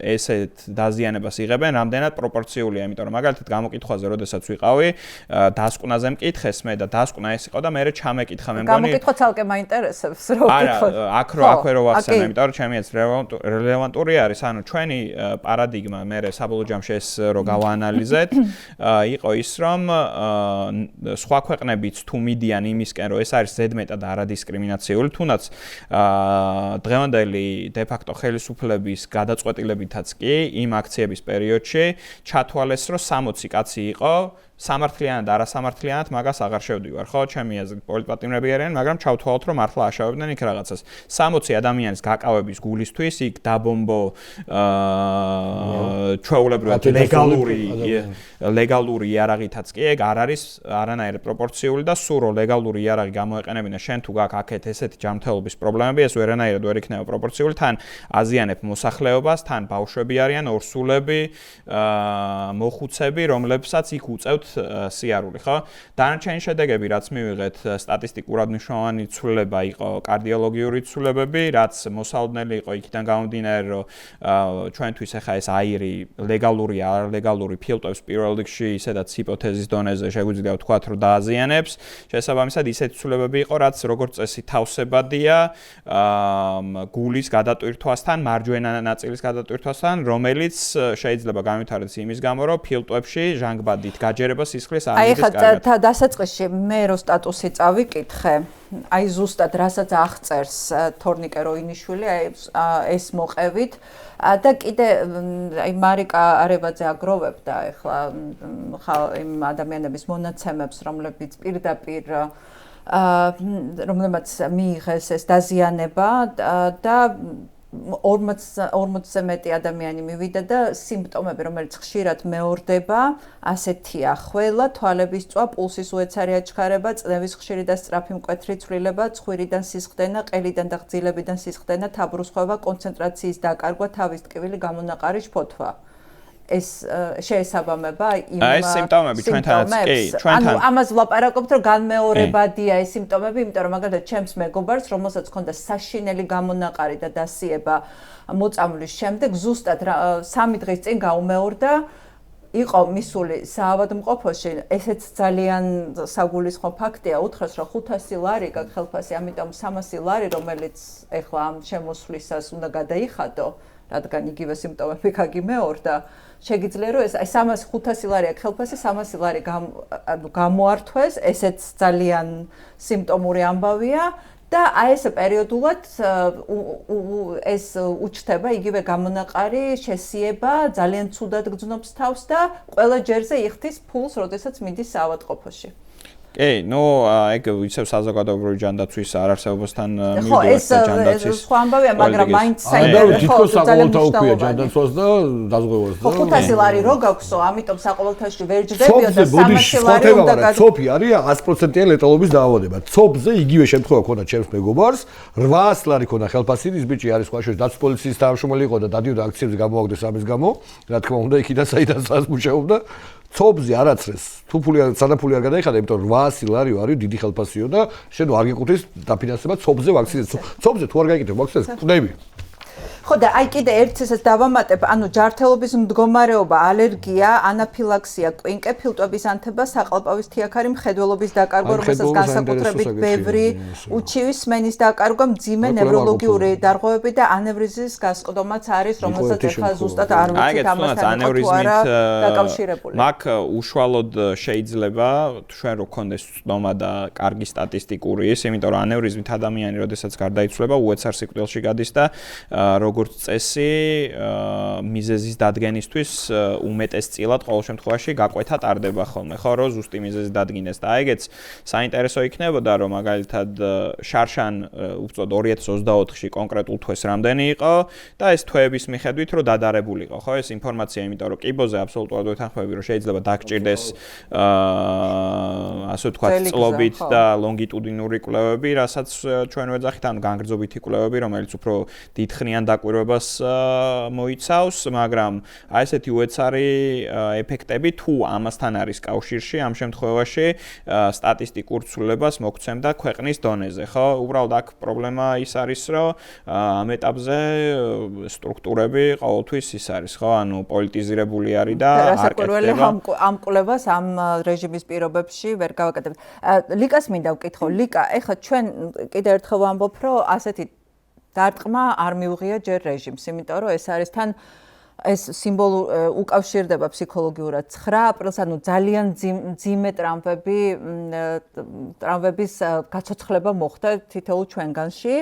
ესეთ დაზიანებას იღებენ, რამდენად პროპორციულია, იმიტომ რომ მაგალითად გამოკითხვაზე, როდესაც ვიყავი, დასკვნაზე მკითხეს მე და დასკვნა ეს იყო და მე ჩამეკითხა მე მგონი. გამოკითხვა ცალკე მაინტერესებს, რო ვკითხოთ. არა, აქვე რო ვახსენე, იმიტომ რომ ჩემი ეს რელევანტური არის, ანუ ჩვენი პარადიგმა მე საბოლოო ჯამში ეს რო გავაანალიზეთ, იყო ის, რომ სხვა ქვეყნებიც თუ მიდიან იმისკენ, რომ ეს არის ზედმეტად არადისკრიმინაციული, თუნდაც დღევანდელი დე-ფაქტო ხელისუფლების გადაწყვეტილებითაც კი იმ აქციების პერიოდში ჩათვალეს, რომ 60 კაცი იყო სამართლიანად, არასამართლიანად მაგას აღარ შევდივარ, ხო? ჩემი აზრით პოლიტპატიმრები არიან, მაგრამ ჩავთვალოთ, რომ მართლა აშავებდნენ იქ რაღაცას. 60 ადამიანის გაკავების გულისთვის იქ დაბომბო ჩვეულებრივად ლეგალური იარაღითაც კი ეგ არ არის არანაირი პროპორციული და სურო ლეგალური იარაღი გამოეყენებინა შენ თუ გაქვს აქეთ ესეთი ჯანმრთელობის პრობლემები, ეს ვერანაირად ვერ იქნება პროპორციული, თან აზიანებ მოსახლეობას, თან ბავშვები არიან, ორსულები, მოხუცები, რომლებსაც იქ უწევთ სიარული, ხო? დანარჩენი შედეგები, რაც მივიღეთ, სტატისტიკურად მნიშვნელოვანი ცვლილება იყო კარდიოლოგიური ცვლილებები, რაც მოსალოდნელი იყო იქიდან გამომდინარე, რომ ჩვენთვის ახლა ეს აირი ლეგალური, არალეგალური ფილტვებს პირველ რიგში ისედაც ჰიპოთეზის დონეზე შეგვიძლია ვთქვათ, რომ დააზიანებს. შესაბამისად, ისეთი ცვლილებები იყო, რაც როგორც წესი თავსებადია გულის გადატვირთვასთან, მარჯვენა ნაწილის გადატვირთვასთან, რომელიც შეიძლება განვითარდეს იმის გამო, რომ ფილტვებში ჟანგბადით გაჯერება სისხლის ანალიზის კარგად. აი ხა დასაწყისში მე რო სტატუსი წავიკითხე, აი ზუსტად რასაც აღწერს თორნიკე როინიშვილი, ეს მოყევით და კიდე აი მარიკა არებაძე აგროვებდა ახლა იმ ადამიანების მონაცემებს, რომლებიც პირდაპირ რომლებიც მიიღეს ეს დაზიანება და 40-ზე მეტი ადამიანი მივიდა და სიმპტომები, რომელიც ხშირად მეორდება, ასეთია: ხველა, თვალების წვა, პულსის უეცარი აჩქარება, წნევის ხშირი და სწრაფი მკვეთრი ცვლილება, ცხვირიდან სისხდენა, ყელიდან და ღძილებიდან სისხდენა, თაბრუსხვევა, კონცენტრაციის დაკარგვა, თავის ტკივილი, გამონაყარი, შფოთვა. ეს შეესაბამება იმ სიმპტომები ჩვენთანაც კი ანუ ამას ვლაპარაკობთ რომ განმეორებადია ეს სიმპტომები, იმიტომ რომ მაგალითად ჩემს მეგობარს, რომელსაც ჰქონდა საშინელი გამონაყარი და დასიება მოწამვლის შემდეგ, ზუსტად 3 დღის წინ გაუმეორდა, იყო მისული საავადმყოფოში, ესეც ძალიან საგულისხმო ფაქტია, უთხრას რომ 500 ლარი გაქვს ხელფასი, ამიტომ 300 ლარი, რომელიც ეხლა ამ შემოსვლისას უნდა გადაიხადო, რადგან იგივე სიმპტომები გაგიმეორდა, შეგიძლია რომ ეს აი 500 ლარი აქვს ხელფასი, 300 ლარი გამოართვეს, ესეც ძალიან სიმპტომური ამბავია და აი ეს პერიოდულად ეს უჩნდება იგივე გამონაყარი შესიება ძალიან ცუდად გძნობს თავს და ყველა ჯერზე იხდის ფულს, როდესაც მიდის საავადმყოფოში. ნუ ეგ ვიცევ საზოგადოებრივი ჯანდაცვის არარსებობასთან მივიდოდეს და ჯანდაცვის. ეს სხვა ამბავია, მაგრამ მაინც საერთოდ თითქოს საყოველთაო ჯანდაცვას და დაზღვევას და 500 ლარი რო გაქვსო, ამიტომ საყოველთაოში ვერ ჯდებიო და 300 ლარი უნდა გაგ. ცოფი არის 100%-იანი ლეტალობის დაავადება. ცოფზე იგივე შემთხვევა ქონდა ჩემს მეგობარს, 800 ლარი ქონდა ხელფასი, ის ბიჭი არის სხვაშორის დაცვის პოლიციის თავმჯდომარე იყო და დადიოდა აქციებზე გამოვაგდეს ამის გამო, რა თქმა უნდა, იქიდან საიდან მუშაობდა. ცოფზე არაცრეს, თუ ფული სანაფული არ გადაიხადა, იმიტომ 800 ლარი არის დიდი ხელფასიო და შენ არ გეკუთვნის დაფინანსება ცოფზე ვაქცინაციას. ცოფზე თუ არ გაიგეთ ვაქცინაციას, ყდები. ხო და აი კიდე ერთ ესეც დავამატებ, ანუ ჯანმრთელობის მდგომარეობა, ალერგია, ანაფილაქსია, კვინკე, ფილტვების ანთება, საყლაპავის თიაქარი, მხედველობის დაკარგვა, რომელსაც განსაკუთრებით ბევრი უჩივის სმენის დაკარგვა, მძიმე ნევროლოგიური დარღვევები და ანევრიზმის გასყდომაც არის, რომელსაც ახლა ზუსტად არ ვიცით ამასთან დაკავშირებული. მაგ უშუალოდ შეიძლება ჩვენ რო გქონდეს ცნობა და კარგი სტატისტიკური ის, იმიტომ რომ ანევრიზმით ადამიანი, როდესაც გარდაიცვლება, უეცარ სიკვდილში გადის და როგორც წესი მიზეზის დადგენისთვის უმეტესწილად ყოველ შემთხვევაში გაკვეთა ტარდება ხოლმე, ხო, რომ ზუსტი მიზეზი დადგინეს და ეგეც საინტერესო იქნებოდა, რომ მაგალითად შარშან უბრალოდ 2024-ში კონკრეტულ თვეს რამდენი იყო და ეს თვეების მიხედვით რომ დადარებულიყო, ხო, ეს ინფორმაცია, იმიტომ რომ კიბოზე აბსოლუტურად ვეთანხმები, რომ შეიძლება დაგჭირდეს ასე ვთქვათ, წლობით და ლონგიტუდინური კვლევები, რასაც ჩვენ ვეძახით, ანუ განგრძობითი კვლევები, რომელიც უფრო დიდხნიან დაკვირვებას მოიცავს, მაგრამ აი ესეთი უეცარი ეფექტები თუ ამასთან არის კავშირში, ამ შემთხვევაში სტატისტიკურ ცვლილებას მოგცემდა ქვეყნის დონეზე, ხო? უბრალოდ აქ პრობლემა ის არის, რომ ამ ეტაპზე სტრუქტურები ყოველთვის ის არის, ხო? ანუ პოლიტიზირებული არის და არ კეთდება. ამ კვლევას ამ რეჟიმის პირობებში ვერ გავაკეთებთ. ლიკას მინდა ვკითხო, ლიკა, ეხლა ჩვენ კიდევ ერთხელ ვამბობ, რომ ასეთი დარტყმა არ მიუღია ჯერ რეჟიმს, იმიტომ რომ ეს არის თან ეს სიმბოლო უკავშირდება ფსიქოლოგიურად 9 აპრილს, ანუ ძალიან მძიმე ტრამვების გაცოცხლება მოხდა თითოეულ ჩვენგანში.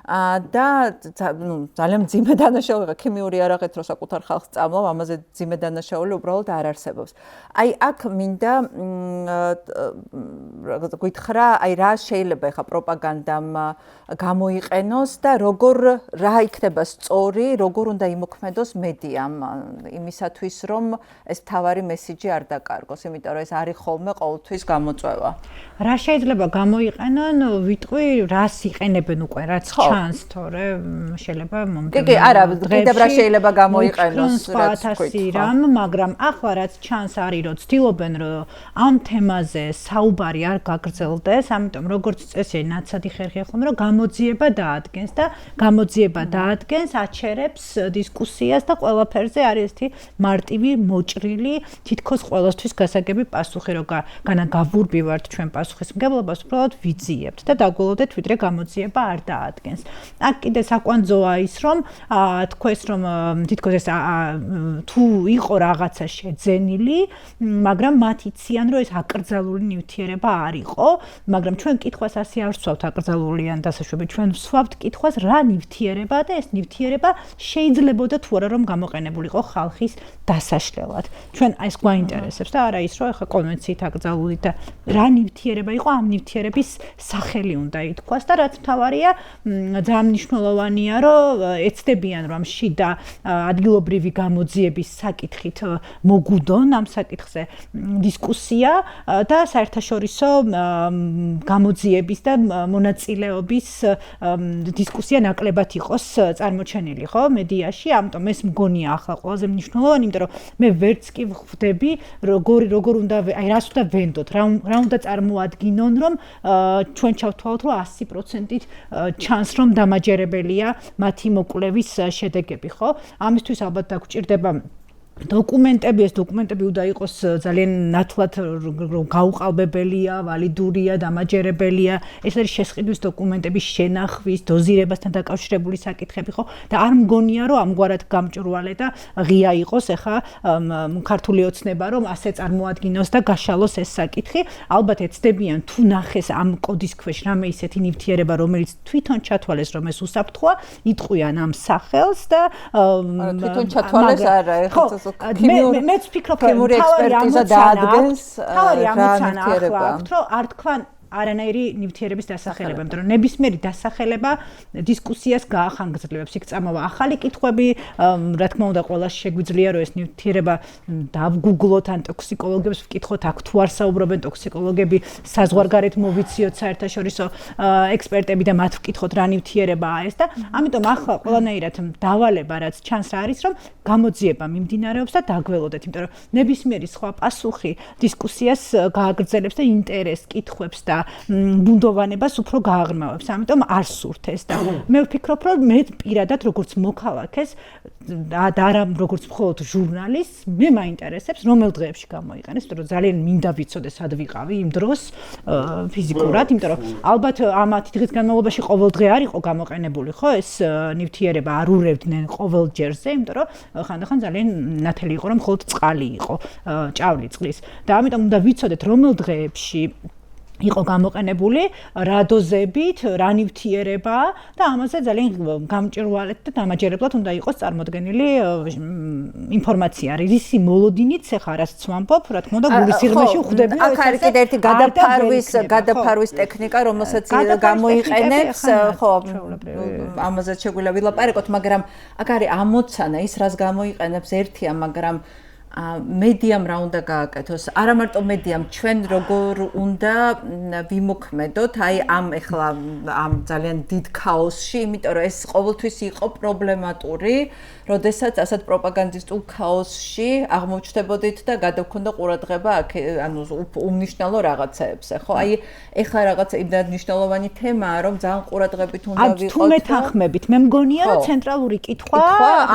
და ძალიან მძიმე დანაშაული, ქიმიური არაღეთ რო საკუთარ ხალხს წამლავ, ამაზე მძიმე დანაშაული უბრალოდ არ არსებობს. აი აქ მინდა გითხრა, აი რა შეიძლება ახლა პროპაგანდამ გამოიყენოს და რა იქნება სწორი, როგორ უნდა იმოქმედოს მედიამ იმისათვის, რომ ეს თავარი მესიჯი არ დაკარგოს, იმიტომ რომ ეს არის ხოლმე ყოველთვის გამოწვევა. რა შეიძლება გამოიყენონ, ვიტყვი, რას იყენებენ უკვე, რაც ჩანს, თორე შეიძლება მომდევნო. კი, არა, კიდევ რა შეიძლება გამოიყენოს, რაც რამ, მაგრამ ახლა რაც ჩანს არის, რომ ცდილობენ, რომ ამ თემაზე საუბარი არ გაგრძელდეს, ამიტომ როგორც წესი ნაცადი ხერხია ხოლმე, რომ გამოძიება დაადგენს და გამოძიება დაადგენს, აჩერებს დისკუსიას და ყველაფერზე არის ესეთი მარტივი, მოჭრილი, თითქოს ყველასთვის გასაგები პასუხი, რომ განაგავურბივართ ჩვენ პასუხისმგებლობას, უბრალოდ ვიძიებთ და დაგველოდეთ, ვიდრე გამოძიება არ დაადგენს. აქ კიდე საკვანძოა ის, რომ თქვენს რომ თითქოს ეს თუ იყო რაღაცა შეძენილი, მაგრამ მათ იციან, რომ ეს აკრძალული ნივთიერება არ იყო, მაგრამ ჩვენ კითხვას ასე არ ვსვავთ აკრძალულიან დასაშვები, ჩვენ ვსვავთ კითხვას რა ნივთიერებაა და ეს ნივთიერება შეიძლებოდა თუ არა რომ გამოყენებულიყო ხალხის დასაშლელად. ჩვენ ეს გვაინტერესებს და არა ის, რომ ახლა კონვენციით აკრძალული და რა ნივთიერება იყო, ამ ნივთიერების სახელი უნდა ითქვას და რაც მთავარია, ძალიან მნიშვნელოვანია, რომ ეცდებიან რომ შიდა ადგილობრივი გამოძიების საკითხით მოგუდონ ამ საკითხზე დისკუსია და საერთაშორისო გამოძიების და მონაწილეობის დისკუსია ნაკლებად იყოს წარმოჩენილი, ხო, მედიაში, ამიტომ ეს მგონია ახლა ყველაზე მნიშვნელოვანი, იმიტომ რომ მე ვერც კი ვხვდები, როგორ უნდა, აი რას უნდა ვენდოთ, რა უნდა წარმოადგინონ, რომ ჩვენ ჩავთვალოთ, რომ 100%-ით ჩანს, რომ დამაჯერებელია მათი მოკვლევის შედეგები, ხო? ამისთვის ალბათ დაგვჭირდება დოკუმენტები უნდა იყოს ძალიან ნათლად გაუყალბებელია, ვალიდურია, დამაჯერებელია. ეს არის შესყიდვის დოკუმენტების შენახვის, დოზირებასთან დაკავშირებული საკითხები, ხო? და არ მგონია, რომ ამგვარად გამჭრვალე და ღია იყოს ახლა ქართული ოცნება, რომ ასე წარმოადგინოს და გაშალოს ეს საკითხი. ალბათ ეცდებიან თუ ნახეს ამ კოდის ქვეშ რამე ისეთი ნივთიერება, რომელიც თვითონ ჩათვალეს, რომ ეს უსაფრთხოა, იტყვიან ამ სახელს და თვითონ ჩათვალეს არა, ეხლა მეც ვფიქრობ, რომ ექსპერტიზა დაადგენს თავი ამოცანა ახლა აქვთ, რომ არ თქვან არანაირი ნივთიერების დასახელება, იმიტომ რომ ნებისმიერი დასახელება დისკუსიას გაახანგრძლივებს. იქ წამოვა ახალი კითხვები, რა თქმა უნდა, ყველას შეგვიძლია რომ ეს ნივთიერება დავგუგლოთ ან ტოქსიკოლოგებს ვკითხოთ, აქ თუ არ საუბრობენ ტოქსიკოლოგები, საზღვარგარეთ მოვიციოთ საერთაშორისო ექსპერტები და მათ ვკითხოთ რა ნივთიერებაა ეს და ამიტომ ახლა ყველანაირად დავალება რაც ჩანს არის, რომ გამოძიება მიმდინარეობს და დაგველოდეთ, იმიტომ რომ ნებისმიერი სხვა პასუხი დისკუსიას გააგრძელებს და ინტერესს კითხვებს და ბუნდოვანებას უფრო გააღრმავებს. ამიტომ არ სურთ ეს და მე ვფიქრობ, რომ მე პირადად როგორც მოქალაქეს და არა როგორც მხოლოდ ჟურნალისტს, მე მაინტერესებს რომელ დღეებში გამოიყენეს, იმიტომ რომ ძალიან მინდა ვიცოდე სად ვიყავი იმ დროს ფიზიკურად, იმიტომ რომ ალბათ ამ 10 დღის განმავლობაში ყოველ დღე არ იყო გამოყენებული, ხო, ეს ნივთიერება არ ურევდნენ ყოველ ჯერზე, იმიტომ რომ ხანდახან ძალიან ნათელი იყო, რომ მხოლოდ წყალი იყო, ჭავლი წყლის. და ამიტომ უნდა ვიცოდეთ რომელ დღეებში იყო გამოყენებული, რა დოზებით, რა ნივთიერებაა და ამაზე ძალიან გამჭირვალედ და დამაჯერებლად უნდა იყოს წარმოდგენილი ინფორმაცია. რისი მოლოდინიც ახლა რაც ვამბობ, რა თქმა უნდა, გულის სიღრმეში ვხვდები. აქ არის კიდე ერთი გადაფარვის ტექნიკა, რომელსაც გამოიყენებს, ხო, ამაზეც შეგვიძლია ვილაპარაკოთ, მაგრამ აქ არის ამოცანა ის, რაც გამოიყენებს ერთია, მაგრამ მედიამ რა უნდა გააკეთოს? არა მარტო მედიამ, ჩვენ როგორ უნდა ვიმოქმედოთ აი ამ ახლა ამ ძალიან დიდ ქაოსში, იმიტომ რომ ეს ყოველთვის იყო პრობლემატური, როდესაც ასეთ პროპაგანდისტულ ქაოსში აღმოჩნდებოდით და გადაგქონდა ყურადღება ანუ უმნიშვნელო რაღაცეებზე, ხო? აი ახლა რაღაც იმდენად მნიშვნელოვანი თემაა, რომ ძალიან ყურადღებით უნდა ვიყოთ. თუ მეთანხმებით, მე მგონია, რომ ცენტრალური კითხვა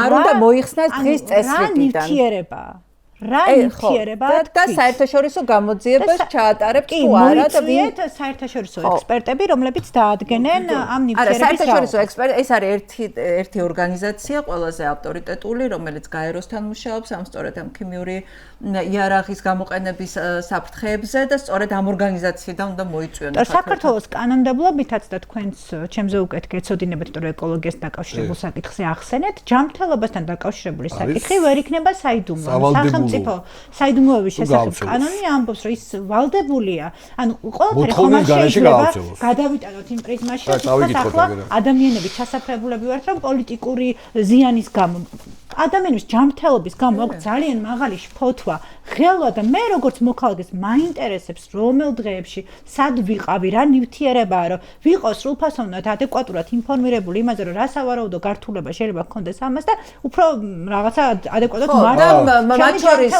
არ უნდა მოიხსნას დღის წესრიგიდან. რა ნივთიერება და საერთაშორისო გამოძიებას ჩაატარებთ თუ არა და ვინც საერთაშორისო ექსპერტები, რომლებიც დაადგენენ ამ ნივთიერების არა, საერთაშორისო ექსპერტი, ეს არის ერთი ორგანიზაცია, ყველაზე ავტორიტეტული, რომელიც გაეროსთან მუშაობს, ამ სწორედ ამ ქიმიური იარაღის გამოყენების საფრთხეებზე და სწორედ ამ ორგანიზაციიდან უნდა მოიწვიონ. და საქართველოს კანონმდებლობითაც და თქვენც ჩემზე უკეთ გეცოდინებთ, იმიტომ რომ ეკოლოგიასთან დაკავშირებულ საკითხზე ახსენეთ, ჯანმრთელობასთან დაკავშირებული საკითხი ვერ იქნება საიდუმლო. საიდუმლოების შესახებ კანონი ამბობს, რომ ის ვალდებულია. ანუ ყველაფერი ხომ არ შეიძლება გადავიტანოთ იმ პრიზმაში, რომ ახლა ადამიანები ჩასაფრებულები ვართ, რომ პოლიტიკური ზიანის გამო ადამიანის ჯანმრთელობის გამო აქვს ძალიან მაღალი ფოთვა. ღელვა და მე როგორც მოქალაქეს მაინტერესებს რომელ დღეებში სად ვიყავი, რა ნივთიერებაა, რომ ვიყო სრულფასოვნად ადეკვატურად ინფორმირებული იმაზე, რომ რა სავარაუდო გართულება შეიძლება გქონდეს ამას და უფრო რაღაცა ადეკვატურად მართლობის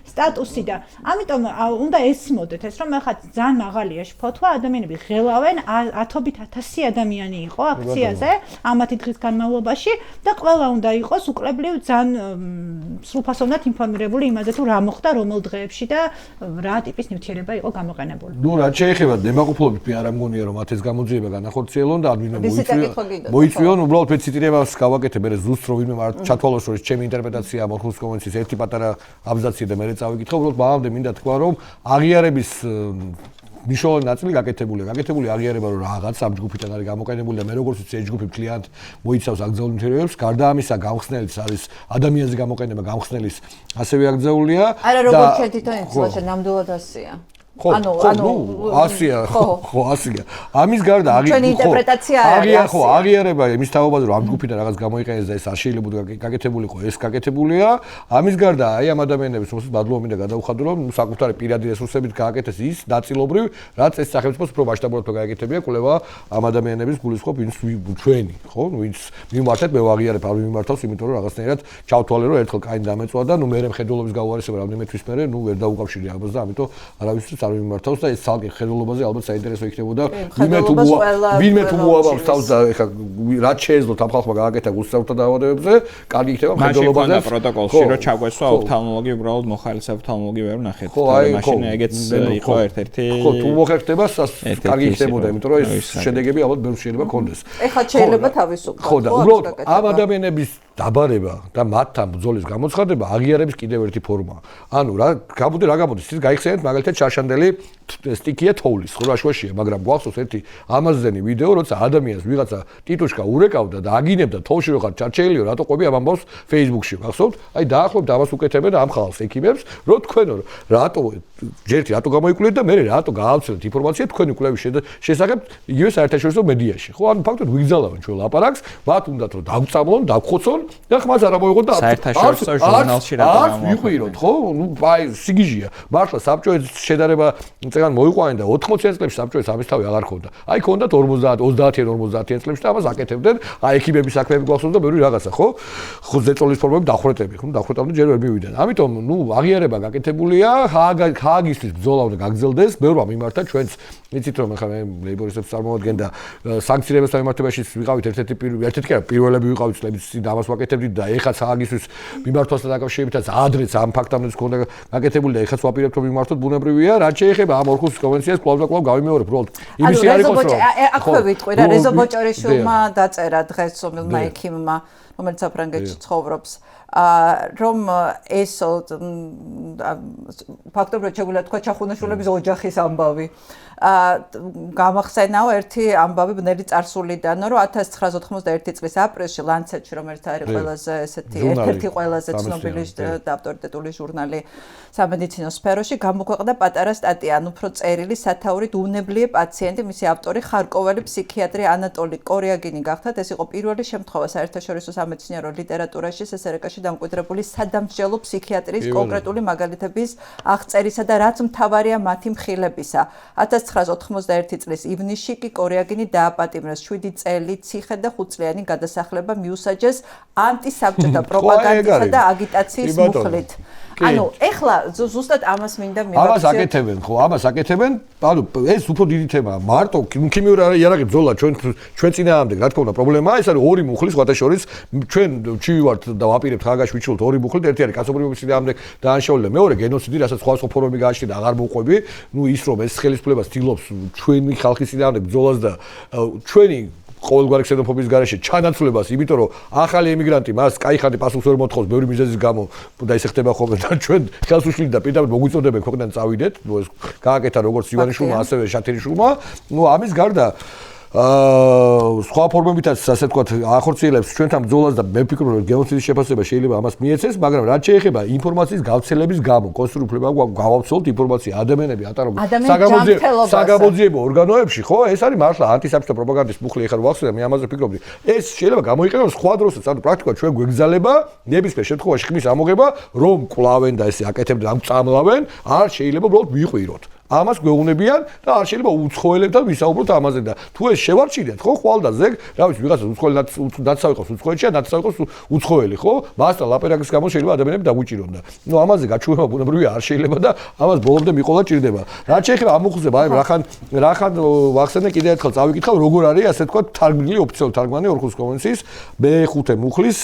სტატუსი და ამიტომ უნდა ესმოდეთ ეს, რომ ახლა ძალიან მაღალია ფოთვა, ადამიანები ღელავენ, 10,000 ადამიანი იყო აქციაზე ამ 10 დღის განმავლობაში და ყველა უნდა იყოს უკლებლივ ძალიან სრულფასოვნად ინფორმირებული იმაზე, თუ რა მოხდა რომელ დღეებში და რა ტიპის ნივთიერება იყო გამოყენებული. ნუ რა შეიძლება დემაგოგიებით მე არ ამგონია რომ ათეს გამოძიება განახორციელონ და ადმინო მოიწვიონ, უბრალოდ მე ციტირებას გავაკეთე, მე ზუსტ რომ ვინმე ჩათვალოს რომ ჩემი ინტერპრეტაცია მორხულის კონვენციის ერთი პატარა აბზაცი და მე წავიკითხე, უბრალოდ ბავშვამდე მინდა თქვა რომ აღიარების მნიშვნელოვანი ნაწილი გაკეთებულია აღიარება რომ რაღაც ამ ჯგუფიდან არის გამოყენებული და მე როგორც ვიცი ეს ჯგუფი მთლიანად მოიცავს აკრძალულ ნივთიერებებს. გარდა ამისა გამხსნელის არის ადამიანის გამოყენება გამხსნელის ასევე აკრძალულია. არა როგორც თვითონ ეს ნამდვილად ასია. ანუ ასია, ხო, ასია. ამის გარდა აღიარება იმის თაობაზე რომ ამ ჯგუფიდან რაღაც გამოიყენეს და ეს არ შეიძლება გაკეთებულიყო, ეს გაკეთებულია. ამის გარდა აი ამ ადამიანების მოსულ ბადლობა მინდა გადავხადო რომ საკუთარი პირადი რესურსებით გააკეთეს ის ნაწილობრივ, რაც ეს სახელმწიფოს უფრო მასშტაბურად გააკეთებია კვლევა ამ ადამიანების გულისხმობ ვინც ჩვენი, ხო? ვინც მიმართეთ მე ვაღიარებ, არ მიმართავს, იმიტომ რომ რაღაცნაირად ჩავთვალე რომ ერთხელ კაინ დამეწვა და ნუ მე მხედველობის გაუარესება რამდენიმე თვის მერე ნუ ვერ დაუკავშირია ამას და ამიტომ არავისთვის არ მიმართავს და ეს ცალკე ხედულობაზე ალბათ საინტერესო იქნებოდა ვინმე თუ მოაბავს თავს და ეხა რაც შეეძლოთ ამ ხალხმა გააკეთა გულსავრთა დაავადებებზე, კარგი იქნება ხედულობაზე. მაშინ პროტოკოლში რომ ჩაგვესვა ოფთალმოლოგი უბრალოდ მოხალისე ოფთალმოლოგი ვერ ვნახეთ. მაშინ ეგეც იყო ერთ-ერთი ხო, თუ მოხერხდება, კარგი იქნებოდა, იმიტომ რომ ეს შედეგები ალბათ ბევრ შეიძლება ქონდეს. ეხლა შეიძლება თავისუფლად. ხო და უბრალოდ ამ ადამიანების დაბარება და მათთან ბრძოლის გამოცხადება აღიარების კიდევ ერთი ფორმაა. ანუ რა გამოდის, ის გაიხსენეთ მაგალითად შარშანდელი სტიკია თოვლის, ხო რა შვაშია, მაგრამ გვახსოვს ერთი ამაზენი ვიდეო, როცა ადამიანს ვიღაცა ტიტუშკა ურეკავდა და აგინებდა თოვში რო ხარ ჩარჩეილიო, რატო ყვები ამ ამბავს Facebook-ში, გახსოვთ? აი დაახლოებით ამას უკეთებენ ამ ხალხს ეკიბებს, რომ თქვენო რატო რატო გამოიკვლიეთ და მე რატო გაავცელეთ ინფორმაცია თქვენი კვლევის შესახებ იგივე საერთაშორისო მედიაში. ხო, ანუ ფაქტობრივად ვიგზავნებენ ჩვენ ლაპარაკს, მათ უნდათ რომ დაგწამლონ, დაგხოცონ და ხმაც არ ამოიღოთ და საერთაშორისო ჟურნალში რატო ვიყვიროთ, ხო? ნუ აი სიგიჟია. მართლა საბჭოების შედარება წეგან მოიყვანენ და 80-იან წლებში საბჭოების ამის თავი აღარ ქონდა. აი ქონდათ 30-იან წლებში და ამას აკეთებდნენ. აი ეკიბების საქმეები გვახსოვს და ბევრი რაღაცა, ხო? ხო ზეწოლის ფორმები დახვრეტები, ხო? დახვრეტამდე ჯერ ვერ მივიდნენ. ამიტომ ნუ აღიარება გაკეთებულია, ჰააგისთვის ბრძოლა უნდა გაგრძელდეს, ბევრმა მიმართა ჩვენც იცით რომ ახლა მე ლეიბორისტებს წარმოვადგენ და სანქციების სამართლებაში ვიყავით ერთ-ერთი პირველები ვიყავით წლების წინ ამას ვაკეთებდით და ეხაც ჰააგისთვის მიმართვასთან დაკავშირებითაც ადრეც ამ ფაქტამდე ქონდა გაკეთებული და ეხაც ვაპირებთ რომ მიმართოთ ბუნებრივია, რაც შეეხება ამ ორხუს კონვენციას კვლავ და კვლავ გავიმეორებ, უბრალოდ იმისი არ იყოს რომ აქვე ვიტყვი რა რეზო ბოჭორიშვილმა დაწერა დღეს სომილმა ექიმმა რომელიც საფრანგეთში ცხოვრობს რომ ეს ფაქტობრივად შეგვიძლია თქვა ჩახუნაშვილების ოჯახის ამბავი გამახსენაო ერთი ამბავი ბნელი წარსულიდან რომ 1991 წლის აპრილში ლანცეტში რომელიც არის ყველაზე ესეთი ერთ-ერთი ყველაზე ცნობილი და ავტორიტეტული ჟურნალი სამედიცინო სფეროში გამოქვეყნდა პატარა სტატია ან უფრო წერილი სათაურით უნებლიე პაციენტი მისი ავტორი ხარკოველი ფსიქიატრი ანატოლი კორიაგინი გახდათ ეს იყო პირველი შემთხვევა საერთაშორისო სამეცნიერო ლიტერატურაში SSRK-ში დამკვიდრებული სადამსჯელო ფსიქიატრიის კონკრეტული მაგალითების აღწერისა და რაც მთავარია მათი მხილებისა 1991 წლის ივნისში კი კორიაგინი დააპატიმრეს 7 წელი ციხე და 5 წლიანი გადასახლება მიუსაჯეს ანტისაბჭოთა პროპაგანდისა და აგიტაციის მუხლით. ანუ ეხლა ზუსტად ამას მინდა მივაქციოთ. ამას აკეთებენ, ხო, ამას აკეთებენ. ანუ ეს უფრო დიდი თემაა. მარტო ქიმიური იარაღი ბრძოლა ჩვენ წინააღმდეგ, რა თქმა უნდა, პრობლემაა, ეს არის ორი მუხლის სხვადასხვა ჩვენ ჩივივართ და ვაპირებთ ხაგაში ვიჩულოთ ორი მუხლით, ერთი არის კაცობრიობის წინააღმდეგ დაანშაული და მეორე გენოციდი, რასაც სხვა ფორმები გააჩნია და აღარ მოყვები. ნუ ის რომ ეს ხელისუფლება ცდილობს ჩვენი ხალხის წინააღმდეგ ბრძოლას და ჩვენი ყოველგვარი ქსენოფობიის გარეშე ჩანაცვლებას, იმიტომ რომ ახალი ემიგრანტი მას კაიხანი პასუხს ვერ მოთხოვს ბევრი მიზეზის გამო და ისე ხდება ხოლმე და ჩვენ ხელს უშლით და პირდაპირ მოგვიწოდებენ ქვეყნიდან წავიდეთ, ნუ ეს გააკეთა როგორც ივანიშვილმა, ასევე შათერიშვილმა. ნუ ამის გარდა სხვა ფორმებითაც ასე ვთქვათ ახორციელებს ჩვენთან ბრძოლას და მე ვფიქრობ რომ გენოციდის შეფასება შეიძლება ამას მიეცეს, მაგრამ რაც შეეხება ინფორმაციის გავრცელების გამო კონსტრუქცია გავავცელოთ ინფორმაცია ადამიანები ატარებენ საგამოძიებო ორგანოებში, ხო? ეს არის მართლა ანტისაბჭოთა პროპაგანდის მუხლი, ეხლა ვახსენე მე ამაზე ვფიქრობდი. ეს შეიძლება გამოიყენოს სხვა დროსაც, ანუ პრაქტიკულად ჩვენ გვეგზალება ნებისმიერ შემთხვევაში ხმის ამოღება, რომ კლავენ და ესე აკეთებდნენ, ამ წამლავენ, არ შეიძლება უბრალოდ ვიყვიროთ. ამას გვეუბნებიან და არ შეიძლება უცხოელებთან ვისაუბროთ ამაზე და თუ ეს შევარჩინეთ, ხო, ხვალ და ზეგ, რა ვიცი, ვიღაცა უცხოელი ნაცსავი იყოს უცხოეთში, ნაცსავი იყოს უცხოელი, ხო? მასთან ლაპარაკის გამო შეიძლება ადამიანები დაგვიჭირონ და ნუ ამაზე გაჩვენება ბუნებრივია არ შეიძლება და ამას ბოლომდე მიყოლა ჭირდება. რაც შეეხება ამ უხუზე, აი რახან ვახსენე კიდე ერთხელ წავიკითხავ, როგორ არის ასე თქვა თარგმნილი ოფიციალური თარგმანი ორხუს კონვენციის მე-5 მუხლის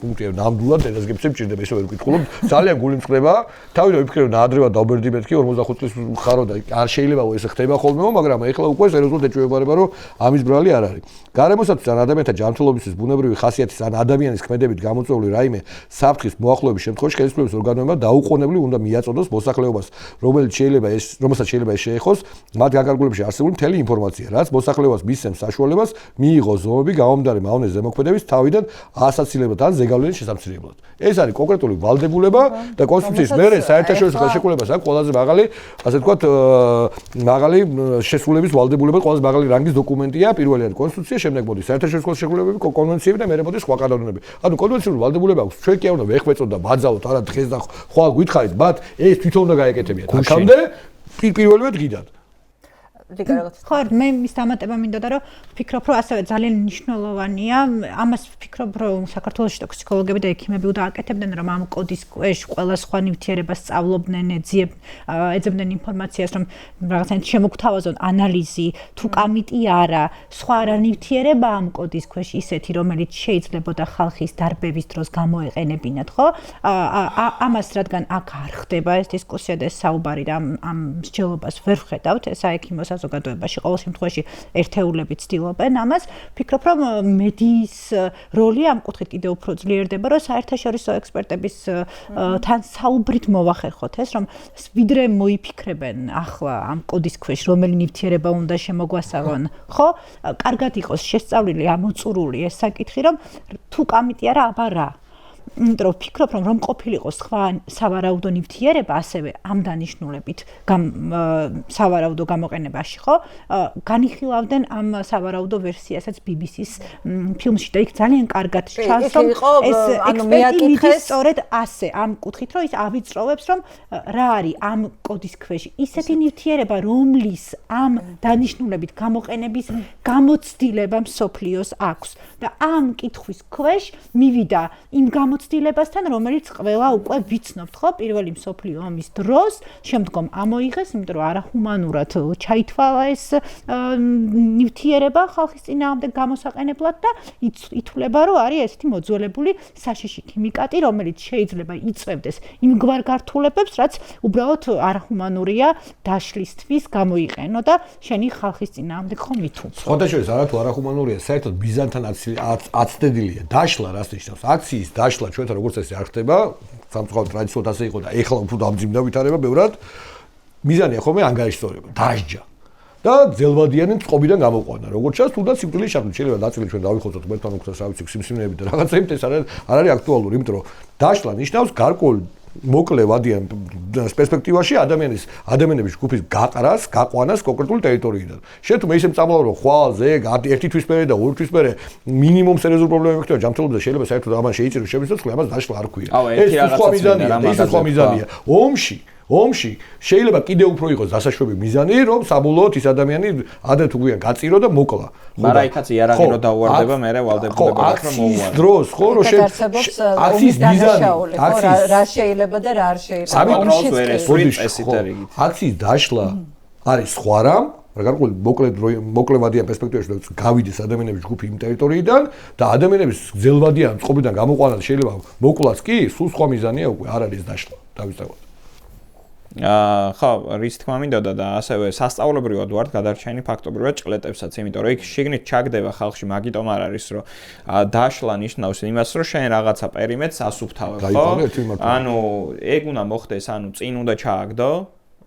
პუნქტი ნამდვილად ენაზგებს ჭირდება ისე ვერ ვკითხულობ ძალიან გული მწყდება თავიდან ვიფიქრე რომ ნაადრევად დავბერდი მეთქი 45 წლის ხარო და არ შეიძლება ეს ხდება ხოლმე მაგრამ ეხლა უკვე სერიოზულად ეჭვებარება რომ ამის ბრალი არ არის გარემოსათვის ან ადამიანთა ჯანმრთელობისთვის ბუნებრივი ხასიათის ან ადამიანის ქმედებით გამოწვეული რაიმე საფრთხის მოახლოების შემთხვევაში ხელისუფლების ორგანოებმა დაუყოვნებლივ უნდა მიაწოდოს მოსახლეობას რომელსაც შეიძლება ეს შეეხოს მათ განკარგულებში არსებული მთელი ინფორმაცია რაც მოსახლეობას მისცემს საშუალებას მიიღოს ზომები გამომდარი მავნე ზემოქმედების თავიდან ასაცილებად ან ზეგავლენის შესამცირებლად. ეს არის კონკრეტული ვალდებულება და კონსტიტუციის მერე საერთაშორისო ხელშეკრულებას აქვს ყველაზე მაღალი, ასე ვთქვათ, მაღალი შესრულების ვალდებულება, ყველაზე მაღალი რანგის დოკუმენტია, პირველი არის კონსტიტუცია, შემდეგ მოდის საერთაშორისო ხელშეკრულებები, კონვენციები და მერე მოდის სხვა კანონები. ანუ კონვენციური ვალდებულება აქვს. ჩვენ კი არ უნდა ვეხვეწოთ და ბაძავოთ, არა დღეს და ხვალ გითხარით, მათ ეს თვითონ უნდა გაეკეთებინათ. აქამდე პირველივე დღიდან. ხო, მე მის დამატება მინდოდა, რომ ვფიქრობ, რომ ასევე ძალიან მნიშვნელოვანია, ამას ვფიქრობ, რომ საქართველოში ტოქსიკოლოგები და ექიმები დააკეთებდნენ, რომ ამ კოდის ქვეშ ყველა სხვა ნივთიერებას სწავლობდნენ, ეძებდნენ ინფორმაციას, რომ რაღაცნაირად შემოგთავაზონ ანალიზი, თუ კამიტი არა, სხვა რა ნივთიერება ამ კოდის ქვეშ ისეთი, რომელიც შეიძლებოდა ხალხის დარბევის დროს გამოეყენებინათ, ხო? ამას რადგან აქ არ ხდება ეს დისკუსია და ეს საუბარი და ამ მსჯელობას ვერ ვხედავთ საექიმო საზოგადოებაში ყოველ შემთხვევაში ერთეულები ცდილობენ ამას ვფიქრობ რომ მედიის როლი ამ კუთხით კიდევ უფრო ძლიერდება რომ საერთაშორისო ექსპერტების თან საუბრით მოვახერხოთ ეს რომ ვიდრე მოიფიქრებენ ახლა ამ კოდის ქვეშ რომელი ნივთიერება უნდა შემოგვასწავლონ ხო კარგად იყოს შესწავლილი ამოწურული ეს საკითხი რომ თუ კამიტი არა აბა რა იმიტომ რომ ვფიქრობ რომ ყოფილიყო სხვა სავარაუდო ნივთიერება ასევე ამ დანიშნულებით სავარაუდო გამოყენებაში ხო განიხილავდნენ ამ სავარაუდო ვერსიასაც BBC-ს ფილმში და იქ ძალიან კარგად ჩანს რომ ეს ექსპერტი მიდის სწორედ ასე ამ კუთხით რომ ის ავიწროვებს რომ რა არის ამ კოდის ქვეშ ისეთი ნივთიერება რომლის ამ დანიშნულებით გამოყენების გამოცდილება მსოფლიოს აქვს და ამ კითხვის ქვეშ მივიდა იმ გამოცდილებასთან, რომელიც ყველა უკვე ვიცნობთ, ხო, პირველი მსოფლიო ომის დროს, შემდგომ ამოიღეს, იმიტომ რომ არაჰუმანურად ჩაითვალა ეს ნივთიერება ხალხის წინააღმდეგ გამოსაყენებლად და ითვლება, რომ არის ესეთი მოძველებული საშიში ქიმიკატი, რომელიც შეიძლება იწვევდეს იმგვარ გართულებებს, რაც უბრალოდ არაჰუმანურია დაშლისთვის გამოიყენო და შენი ხალხის წინააღმდეგ ხომ ითვლს. სხვადასხვა არა თუ არაჰუმანურია, საერთოდ ბიზანტთან აცდედილია დაშლა რას ნიშნავს? აქციის დაშლა ჩვენთან როგორც ეს არ ხდება, სამწუხაროდ ტრადიციულად ასე იყო და ეხლა უფრო დამძიმდა ვითარება ბევრად. მიზანია ხოლმე ანგარიშწორება, დასჯა. და ძელვადიანი წყობიდან გამოყვანა. როგორც ჩანს, თუნდაც სიკვდილის ჩაბმული შეიძლება ნაწილი ჩვენ დავიხოცოთ ერთმანეთთან უხდას რა ვიცი, სიმსივნეებით და რაღაცა იმით ეს არ არის აქტუალური, იმიტომ რომ დაშლა ნიშნავს გარკვეული მოკლე ვადიან პერსპექტივაში ადამიანების ჯგუფის გაყრას, გაყვანას კონკრეტული ტერიტორიიდან. შენ თუ მე ისე მწამლავ რომ ხვალ, ზეგ, ერთი თვის მერე და ორი თვის მერე მინიმუმ სერიოზულ პრობლემები ხდება ჯანმრთელობაზე შეიძლება საერთოდ ამან შეიწირო შემისწრე, ამას დაშლა არ ქვია. ეს სხვა მიზანია. ომში შეიძლება კიდევ უფრო იყოს დასაშვები მიზანი, რომ საბოლოოდ ის ადამიანი ადრე თუ გვიან გაწირო და მოკლა. მაგრამ იქაც იარაღი რო დაუვარდება, მე ვალდებულება აქვს რომ მოუვარო. დროს ხო რომ აქციის მიზანი, რა შეიძლება და რა არ შეიძლება. აქციის დაშლა არის სხვა რამ, გარკვეული მოკლევადიან პერსპექტივაში გავიდეს ადამიანების ჯგუფი იმ ტერიტორიიდან და ადამიანების გრძელვადიან წყობიდან გამოყვანა შეიძლება მოკლას კი, სულ სხვა მიზანია უკვე, არ არის დაშლა, დავიწყებოთ. ხო, რის თქმა მინდოდა და ასევე სასწავლებრივად ვართ გადარჩენი ფაქტობრივად ჭყლეტებსაც, იმიტომ რომ იქ შიგნით ჩაგდება ხალხში, მაგიტომ არ არის რომ დაშლა ნიშნავს იმას, რომ შენ რაღაცა პერიმეტრს ასუფთავებ, ხო? ანუ ეგ უნდა მოხდეს, ანუ წინ უნდა ჩააგდო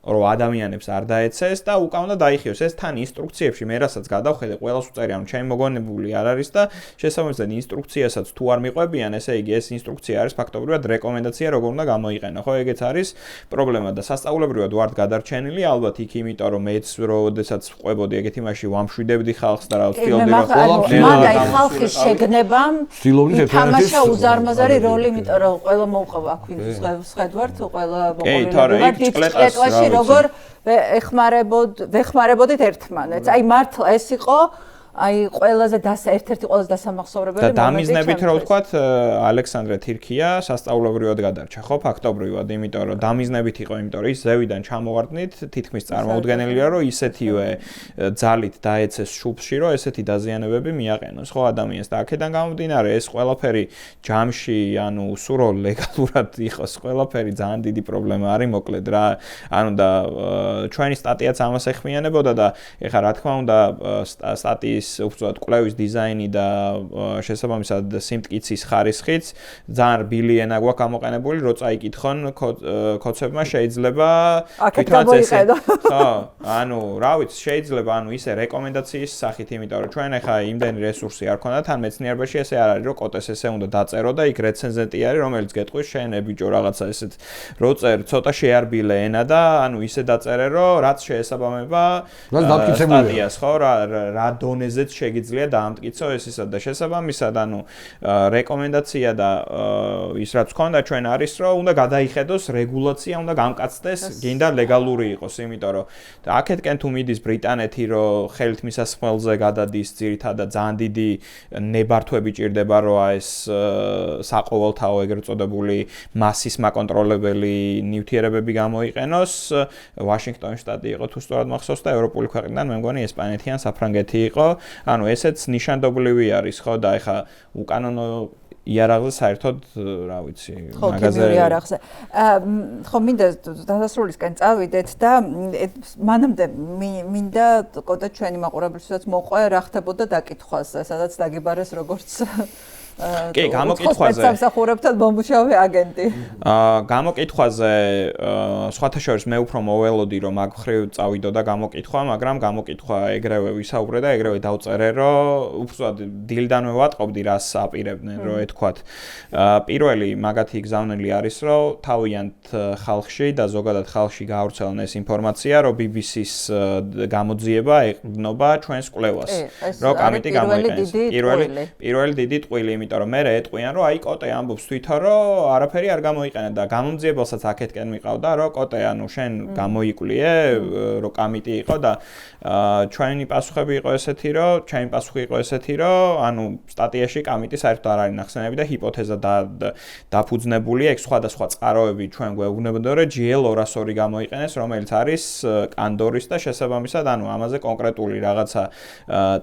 რომ ადამიანებს არ დაეცეს და უკან უნდა დაიხიოს ეს თან ინსტრუქციებში მე რასაც გადავხედე ყველას უწერი ანუ ჩემი მოგონებული არ არის და შესაბამისად ინსტრუქციასაც თუ არ მიყვებიან ესე იგი ეს ინსტრუქცია არის ფაქტობრივად რეკომენდაცია როგორ უნდა გამოიყენო ხო ეგეც არის პრობლემა და სასწავლებრივად ვართ გადარჩენილი ალბათ იქ იმიტომ რომ მეც როდესაც ყვებოდი ეგეთ იმაში ვამშვიდებდი ხალხს და რა ვცდილობდი რომ მაგრამ ხალხის შეგნებამ თამაშა უზარმაზარი როლი იმიტომ რომ ყველა მოუყვა აქ ვხედავთ ყველა მოყოლებული როგორ ვეხმარებოდით ერთმანეთს. აი მართლა ეს იყო აი ყველაზე ერთ-ერთი ყველაზე დასამახსოვრებელი მომენტი. და დამიზნებით რა ვთქვათ, ალექსანდრე თირქია სასწავლებლად გადარჩა, ხო, ფაქტობრივად, იმიტომ რომ დამიზნებით იყო, იმიტომ რომ ის ზევიდან ჩამოვარდნით, თითქმის წარმოუდგენელია, რომ ისეთივე ძალით დაეცეს შუბში, რომ ესეთი დაზიანებები მიაყენოს, ხო, ადამიანს და აქედან გამომდინარე, ეს ყველაფერი ჯამში, ანუ სულ ლეგალურად იყოს, ყველაფერი ძალიან დიდი პრობლემა არის, მოკლედ რა, ანუ და ჩვენი სტატიაც ამას ეხმიანებოდა და ეხლა რა თქმა უნდა სტატიის უბრალოდ კვლევის დიზაინი და შესაბამისად სიმტკიცის ხარისხიც ძალიან რბილი ენა გვაქვს გამოყენებული, რო წაიკითხონ კოცებმა შეიძლება თვითონაც ესე ხო, ანუ რა ვიცი, შეიძლება ანუ ისე რეკომენდაციის სახით, იმიტომ რომ ჩვენ ახლა იმდენი რესურსი არ ქონდათ, ან მეცნიერებაში ესე არ არის, რომ კოტეს ესე უნდა დაწერო და იქ რეცენზენტი არის, რომელიც გეტყვის შენ ბიჭო რაღაცა ესეთ რო წერ ცოტა შეარბილე ენა და ანუ ისე დაწერე, რომ რაც შეესაბამება სტატიას, ხო, რა დონეზე მიზეზიც შეგიძლია დაამტკიცო ეს ისა და შესაბამისად ანუ რეკომენდაცია და ის რაც გქონდა ჩვენ არის რომ უნდა გადაიხედოს რეგულაცია უნდა გამკაცდეს გინდა ლეგალური იყოს იმიტომ რომ აქეთკენ თუ მიდის ბრიტანეთი რომ ხელით მისასხმელზე გადადის ძირითადად ძალიან დიდი ნებართვები ჭირდება რომ ეს საყოველთაო ეგრეთ წოდებული მასის მაკონტროლებელი ნივთიერებები გამოიყენოს ვაშინგტონის შტატი იყო თუ სწორად მახსოვს და ევროპული ქვეყნიდან მე მგონი ესპანეთი ან საფრანგეთი იყო ანუ ესეც ნიშანდობლივი არის ხო და ეხა უკანონო იარაღზე საერთოდ რა ვიცი მაგაზე იარაღზე ხო მინდა დასასრულისკენ წავიდეთ და მანამდე მინდა კოდა ჩვენი მაყურებლისთვისაც მოყვე რა ხდებოდა დაკითხვაზე სადაც დაგიბარეს როგორც კი, გამოკითხვაზე სამსახურებთან მომუშავე აგენტი. გამოკითხვაზე სხვათა შორის მე უფრო მოველოდი რომ მაგ ხრივ წავიდო და გამოკითხვა, მაგრამ გამოკითხვა ეგრევე ვისაუბრე და ეგრევე დავწერე რომ უბრალოდ დილდანვე ვატყობდი რას აპირებდნენ რომ ეთქვათ. პირველი მაგათი გზავნილი არის რომ თავიანთ ხალხში და ზოგადად ხალხში გაავრცელონ ეს ინფორმაცია რომ BBC-ს გამოძიება ეყრდნობა ჩვენს კვლევას. რომ კამიტი გამოიყენეს. პირველი დიდი ტყვილი იმიტომ რომ მე ეტყვიან რომ აი კოტე ამბობს თვითონ რომ არაფერი არ გამოიყენა და გამომძიებელსაც აქეთკენ მიყავდა რომ კოტე ანუ შენ გამოიკვლიე რომ კამიტი იყო და ჩვენი პასუხები იყო ესეთი რომ ჩვენი პასუხი იყო ესეთი რომ ანუ სტატიაში კამიტი საერთოდ არ არის ნახსენები და ჰიპოთეზა დაფუძნებულია ეგ სხვადასხვა წყაროები ჩვენ გვეუბნებოდა რომ GL202 გამოიყენეს რომელიც არის კანდორის და შესაბამისად ანუ ამაზე კონკრეტული რაღაცა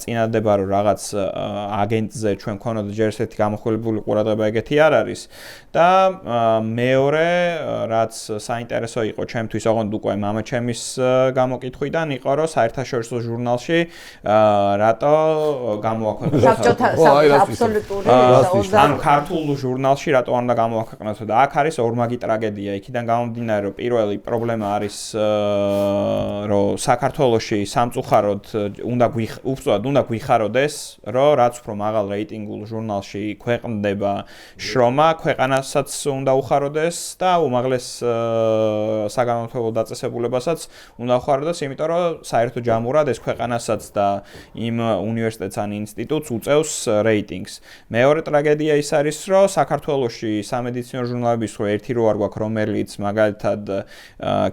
წინადადება რომ რაღაც აგენტზე ჩვენ ქონოდა ჯერ ესეთი გამოხმარებული ყურადღება ეგეთი არ არის და მეორე რაც საინტერესო იყო ჩემთვის ოღონდ უკვე მამაჩემის გამოკითხვიდან იყო რომ საერთაშორისო ჟურნალში რატო გამოაქვეყნეს აბსოლუტური ანუ ქართულ ჟურნალში რატო არ უნდა გამოაქვეყნოს და აქ არის ორმაგი ტრაგედია იქიდან გამომდინარე რომ პირველი პრობლემა არის რომ საქართველოში სამწუხაროდ უნდა გვიხაროდეს რომ რაც უფრო მაღალ რეიტინგულ ჟურნალში ქვეყნდება შრომა, ქვეყანასაც უნდა უხაროდეს და უმაღლეს საგანმანათლებლო დაწესებულებასაც უნდა უხაროდეს, იმიტომ რომ საერთო ჯამურად ეს ქვეყანასაც და იმ უნივერსიტეტს ან ინსტიტუტს უწევს რეიტინგს. მეორე ტრაგედია ის არის, რომ საქართველოში სამედიცინო ჟურნალების რო ერთი რო არ გვაქვს, რომელიც მაგალითად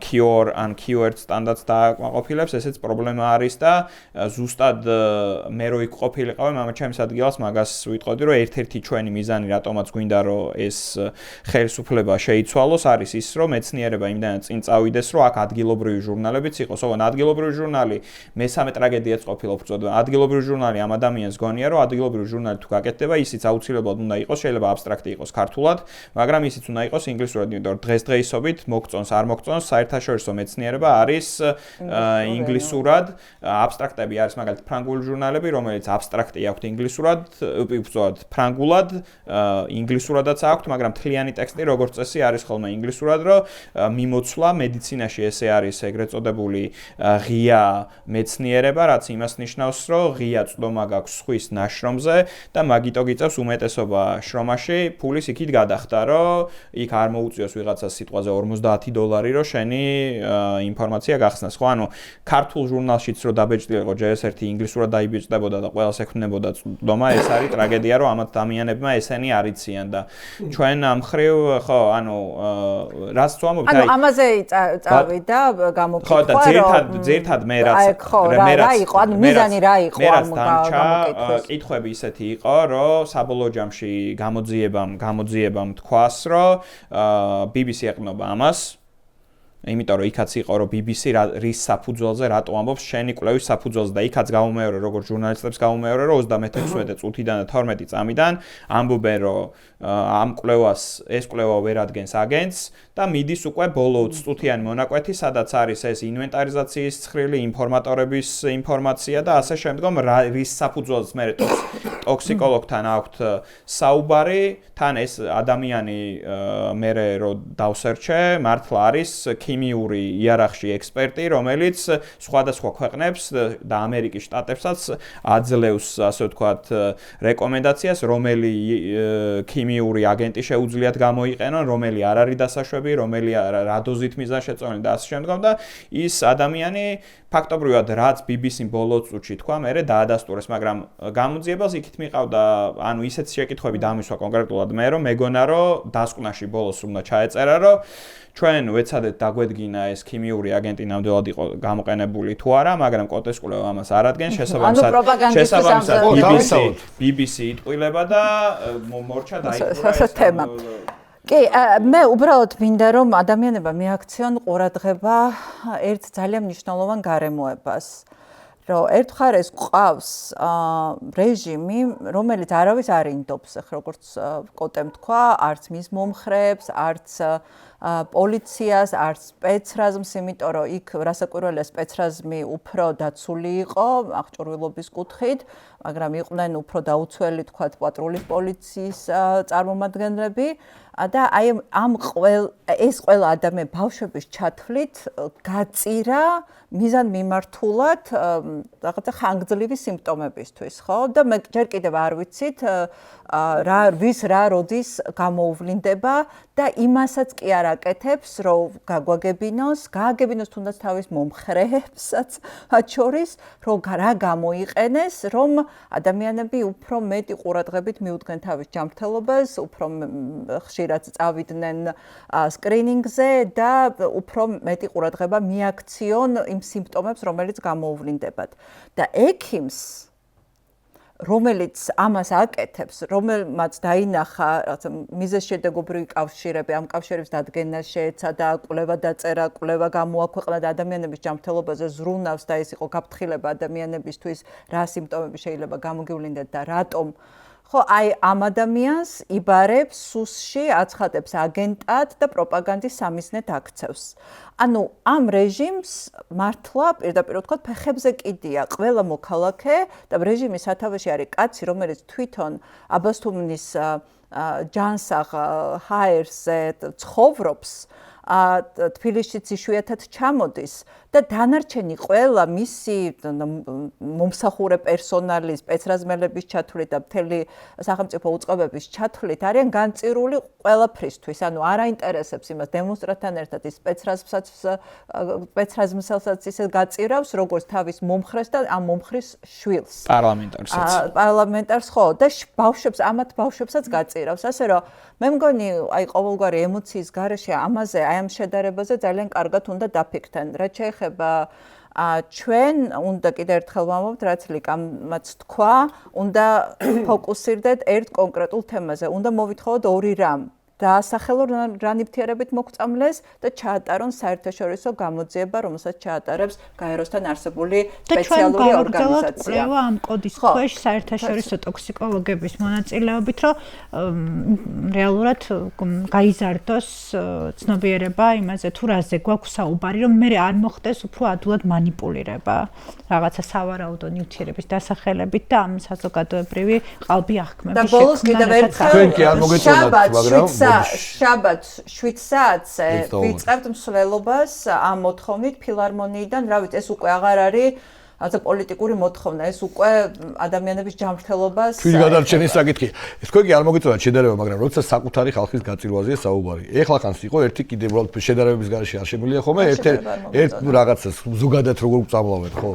Cure ან Cured სტანდარტს დააკმაყოფილებს, ესეც პრობლემა არის და ზუსტად მე რო იქ ყოფილიყავი მამაჩემის ადგილას მაგას ვიტყოდი, რომ ერთ-ერთი ჩვენი მიზანი რატომაც გვინდა რომ ეს ხელისუფლება შეიცვალოს არის ის რომ მეცნიერება იმდანაც წინ წავიდეს რომ აქ ადგილობრივი ჟურნალებიც იყოს. ოღონდ ადგილობრივი ჟურნალი მესამე ტრაგედიაც ყოფილა უბრალოდ ადგილობრივი ჟურნალი ამ ადამიანს გონია რომ ადგილობრივი ჟურნალი თუ გაკეთდება ისიც აუცილებლად უნდა იყოს შეიძლება აბსტრაქტი იყოს ქართულად მაგრამ ისიც უნდა იყოს ინგლისურად იმიტომ რომ დღესდღეობით მოგწონს არ მოგწონს საერთაშორისო მეცნიერება არის ინგლისურად აბსტრაქტები არის მაგალითად ფრანგული ჟურნალები რომელიც აბსტრაქტი აქვს ინგლისურად უბრალოდ ფრანგულად ინგლისურადაც აქვს, მაგრამ მთლიანი ტექსტი როგორც წესი არის ხოლმე ინგლისურად, რომ მიმოცვლა მედიცინაში ესე არის ეგრეთ წოდებული ღია მეცნიერება, რაც იმას ნიშნავს, რომ ღია წვდომა გაქვს სხვის ნაშრომზე და მაგიტო გიწევს უმეტესობა შრომაში ფულის იქით გადახდა, რომ იქ არ მოუწიოს ვიღაცას სიტყვაზე $50 რომ შენი ინფორმაცია გახსნას. ხო, ანუ ქართულ ჟურნალშიც რო დაბეჭდილიყო ჯერ ეს ერთი ინგლისურად დაიბეჭდებოდა და ყველას ექვთნებოდა წვდომა, ეს არის ტრაგედია, რომ ამ ადამიანებმა ესენი არ იციან და ჩვენ ამ ხრივ ხო ანუ რაც თუ ამბობთ აი ანუ ამაზე წავიდა გამოკითხვა ხო და ძირთად მე რაც რა იყო ანუ მიზანი რა იყო ამ გამოკითხვის კითხვები ისეთი იყო რომ საბოლოო ჯამში გამოძიებამ თქვას რომ BBC ეყნობა ამას იმიტომ რომ იქაც იყო რომ BBC რის საფუძველზე რატო ამბობს შენი კვლევის საფუძველზე და იქაც გამომეორე როგორც ჟურნალისტებს გამომეორე რომ 36 წუთიდან და 12 წამიდან ამბობენ რომ ამ კვლევას ეს კვლევა ვერ ადგენს აგენტს და მიდის უკვე ბოლო წუთიანი მონაკვეთი სადაც არის ეს ინვენტარიზაციის ცხრილი ინფორმატორების ინფორმაცია და ასე შემდგომ რის საფუძველზე მე ტოქსიკოლოგთან აქვთ საუბარი, თან ეს ადამიანი მერე რო დავსერჩე, მართლა არის ქიმიური იარაღში ექსპერტი, რომელიც სხვადასხვა ქვეყნებს და ამერიკის შტატებსაც აძლევს, ასე ვთქვათ, რეკომენდაციას, რომელი ქიმიური აგენტი შეუძლიათ გამოიყენონ, რომელი არ არის დასაშვები, რომელი რა დოზით მიზანშეწონილი და ასე შემდგომ და ის ადამიანი ფაქტობრივად რაც BBC-ს ბოლო წუთში თქვა, მერე დაადასტურეს, მაგრამ გამოძიებას იქით მიყავდა, ანუ ისეთი შეკითხვები დამისვა კონკრეტულად მე, რომ მეგონა, რომ დასკვნაში ბოლოს უნდა ჩაეწერა, რომ ჩვენ ვეცადეთ დაგვედგინა ეს ქიმიური აგენტი ნამდვილად იყო გამოყენებული თუ არა, მაგრამ კოტესკულევ ამას არ ადგენს, შესაბამისად BBC იტყვილება და მორჩა დაიპყრა ეს თემა. კი, მე უბრალოდ მინდა რომ ადამიანებმა მიაქციონ ყურადღება ერთ ძალიან მნიშვნელოვან გარემოებას. რომ ერთხელ ეს ყავს რეჟიმი, რომელიც არავის არ ინდობს, როგორც კოტემ თქვა, არც მის მომხრეებს, არც პოლიციას, არც სპეცრაზმს, იმიტომ რომ იქ რასაკვირველია სპეცრაზმი უფრო დაცული იყო აღჭურვილობის კუთხით, მაგრამ იყვნენ უფრო დაუცველი, თქვათ, პატრულის პოლიციის წარმომადგენლები და აი ეს ყველა ადამიანი ბავშვების ჩათვლით გაწირა მიზანმიმართულად რაღაცა ხანგრძლივი სიმპტომებისთვის, ხო? და მე ჯერ კიდევ არ ვიცით რა როდის გამოუვლინდება და იმასაც კი არ აკეთებს, რომ გააგებინოს თუნდაც თავის მომხრეებსაც მათ შორის, რომ რა გამოიყენეს, რომ ადამიანები უფრო მეტი ყურადღებით მიუდგნენ თავის ჯანმრთელობას, უფრო ხშირად წავიდნენ სკრინინგზე და უფრო მეტი ყურადღება მიაქციონ იმ სიმპტომებს, რომელიც გამოუვლინდებათ. და ექიმს რომელიც ამას აკეთებს, რომელმაც დაინახა მიზეზშედეგობრივი კავშირები, ამ კავშირების დადგენა შეეცადა, კვლევა დაწერა, კვლევა გამოაქვეყნა და ადამიანების ჯანმრთელობაზე ზრუნავს და ეს იყო გაფრთხილება ადამიანებისთვის, რა სიმპტომები შეიძლება გამოგივლინდეთ და რატომ. ხო, აი ამ ადამიანს იბარებს სუსში, აცხადებს აგენტად და პროპაგანდის სამიზნედ აქცევს. ანუ ამ რეჟიმს მართლა პირდაპირ ვთქვათ, ფეხებზე კიდია ყველა მოქალაქე და რეჟიმის სათავეში არის კაცი, რომელიც თვითონ აბასთუმნის ჯანსაღ ჰაერზე ცხოვრობს, თბილისშიც იშვიათად ჩამოდის და დანარჩენი ყველა მისი მომსახურე პერსონალი, სპეცრაზმელების ჩათვლით და მთელი სახელმწიფო უწყებების ჩათვლით არიან განწირული ყველაფრისთვის. ანუ არ აინტერესებს იმას დემონსტრანტთან ერთად ის სპეცრაზმსაც ისე გაწირავს, როგორც თავის მომხრეს და ამ მომხრის შვილს. პარლამენტარს ხო და ბავშვებს, ამათ ბავშვებსაც გაწირავს. ასე რომ მე მგონი აი ყოველგვარი ემოციის გარეშე ამაზე, აი ამ შედარებაზე ძალიან კარგად უნდა დაფიქრდნენ. რაც შეეხება ჩვენ უნდა კიდევ ერთხელ ვამბობთ, რაც ლიკამაც თქვა, უნდა ფოკუსირდეთ ერთ კონკრეტულ თემაზე. უნდა მოვითხოვოთ ორი რამ. დაასახელონ რა ნივთიერებით მოგწამლეს და ჩაატარონ საერთაშორისო გამოძიება, რომელსაც ჩაატარებს გაეროსთან არსებული სპეციალური ორგანიზაცია. და ამ კოდის ქვეშ საერთაშორისო ტოქსიკოლოგების მონაწილეობით, რომ რეალურად გაიზარდოს ცნობიერება იმაზე, თუ რაზე გვაქვს საუბარი, რომ მე არ მოხდეს უფრო ადვილად манипуლირება რაღაცა სავარაუდო ნივთიერების დასახელებით და ამ საზოგადოებრივი ყალბი აღქმების შექმნა. და ბოლოს კიდევ ერთხელ შაბათს 7 საათზე ვიწყებთ მსვლელობას ამ მოთხოვნით ფილარმონიიდან, რა ვიცი, ეს უკვე აღარ არის ასე პოლიტიკური მოთხოვნა, ეს უკვე ადამიანების ჯანმრთელობას თვით გადარჩენის საკითხია. ეს თქვენ კი არ მოგიწევთ შედარება, მაგრამ როცა საკუთარი ხალხის გაწირვაზეა საუბარი. ეხლა ხანს იყო ერთი კიდე უბრალოდ შედარებების გარეშე არ შემიძლია ხოლმე ერთ რაღაცას ზოგადად როგორ გწამლავენ, ხო?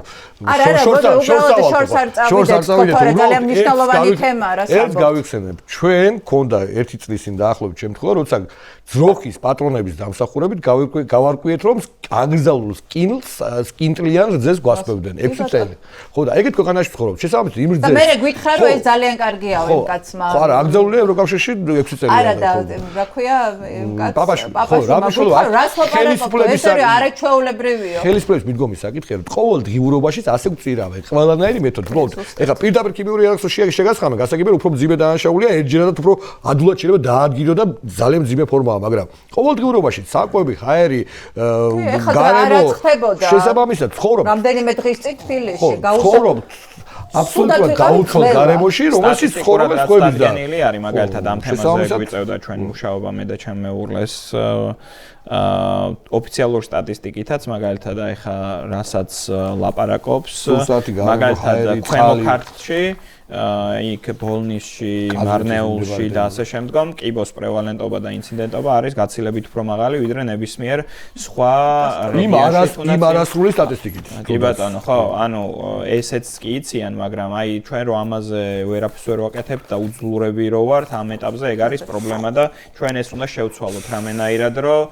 შორს არ წავიდეთ, ძალიან მნიშვნელოვანი თემაა, რა საუბრობთ. ერთ გავიხსენებ, ჩვენ გქონდა ერთი წლის წინ დაახლოებით შემთხვევა, როცა ძროხის პატრონების დამსახურებით გავარკვიეთ, რომ ანგზალულ სკინტლიან რძეს გვასწევდნენ 6 წელი. ხო და ეგეთ ქვეყანაში ვცხოვრობ. შესაბამისად იმ რძეს. და მე გვიქრა რომ ეს ძალიან კარგია იმ კაცმა. ხო, არა, ანგზალულია ევროკავშირში 6 წელი. არა და რა ქვია კაც პაპაშვილი, ეს არაჩვეულებრივია. ხელისფლების მიდგომის საკითხია, რომ ყოველ დღიურობაშიც ასე გვწირავენ. ყველანაირი მეთოდი. უბრალოდ ეხლა პირდაპირ ქიმიური იარაღს შეგასხამენ, გასაგებია უფრო მძიმე დანაშაულია, ერთჯერადად უფრო ადვილად შეიძლება დაადგინო და ძალიან მძიმე ფორმაა, მაგრამ ყოველ დღიურობაში საკვები, ჰაერი, გარემო შესაბამისად ცხოვრობ. რამდენიმე დღის წინ თბილისში გავუსწრებთ. აბსოლუტურად გაუცვალ გარემოში, რომელშიც ცხოვრობს ხვების და დაგენილი არის მაგალითად ამ თემაზე გვიწევდა ჩვენ მუშაობა მე და ჩემ მეუღლეს ოფიციალურ სტატისტიკითაც მაგალითად ეხა რასაც ლაპარაკობს მაგალითად ქვემო ქართლში იქ ბოლნისში, მარნეულში და ასე შემდგომ კიბოს პრევალენტობა და ინციდენტობა არის გაცილებით უფრო მაღალი ვიდრე ნებისმიერ სხვა იმ არასრული სტატისტიკით. კი ბატონო, ხო, ანუ ესეც კი იციან, მაგრამ აი ჩვენ რო ამაზე ვერაფერს ვერ ვაკეთებთ და უძლურები რო ვართ ამ ეტაპზე, ეგ არის პრობლემა და ჩვენ ეს უნდა შევცვალოთ რამენაირად რომ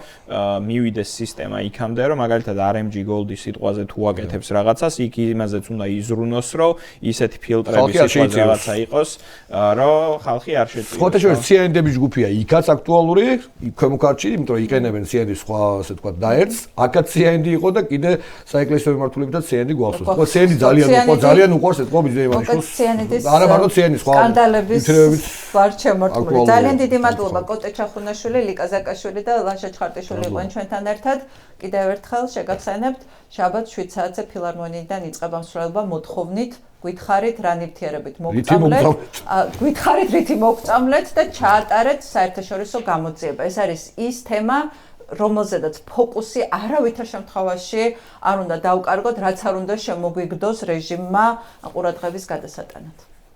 მივიდეს სისტემა იქამდე რომ მაგალითად RMG Gold-ის სიტყვაზე თუ აკეთებს რაღაცას, იქ იმაზეც უნდა იზრუნოს რომ ისეთი ფილტრების რაღაცა იყოს, რომ ხალხი არ შეწიოს. ხოთა შორის CND-ების ჯგუფია, იქაც აქტუალური, ქვემო ქართლში, იმიტომ რომ იყენებენ CND-ის სხვა, ასე ვთქვათ, დაერთს, აქაც CND იყო და კიდე საეკლესიო მიმართულებითაც CND გვახსოვს. ხო, CND ძალიან უყვარს ეთქო ბიზნესმენებს. არა მარტო CND-ის სხვა სკანდალების ვარ შემორტყმული. ძალიან დიდი მადლობა კოტე ჩახუნაშვილი, ლიკა ზაკაშვილი და ლაშა ჩხარტიშვილი იყვნენ ჩვენთან ერთად. კიდევ ერთხელ შეგახსენებთ, შაბათ 7 საათზე ფილარმონიიდან იწყება მსვლელობა მოთხოვნით გვითხარით რა ნივთიერებით მოგწამლეთ, გვითხარით რითი მოგწამლეთ და ჩაატარეთ საერთაშორისო გამოძიება. ეს არის ის თემა, რომელზედაც ფოკუსი არავითარ შემთხვევაში არ უნდა დავკარგოთ, რაც არ უნდა შემოგვიგდოს რეჟიმმა ყურადღების გადასატანად.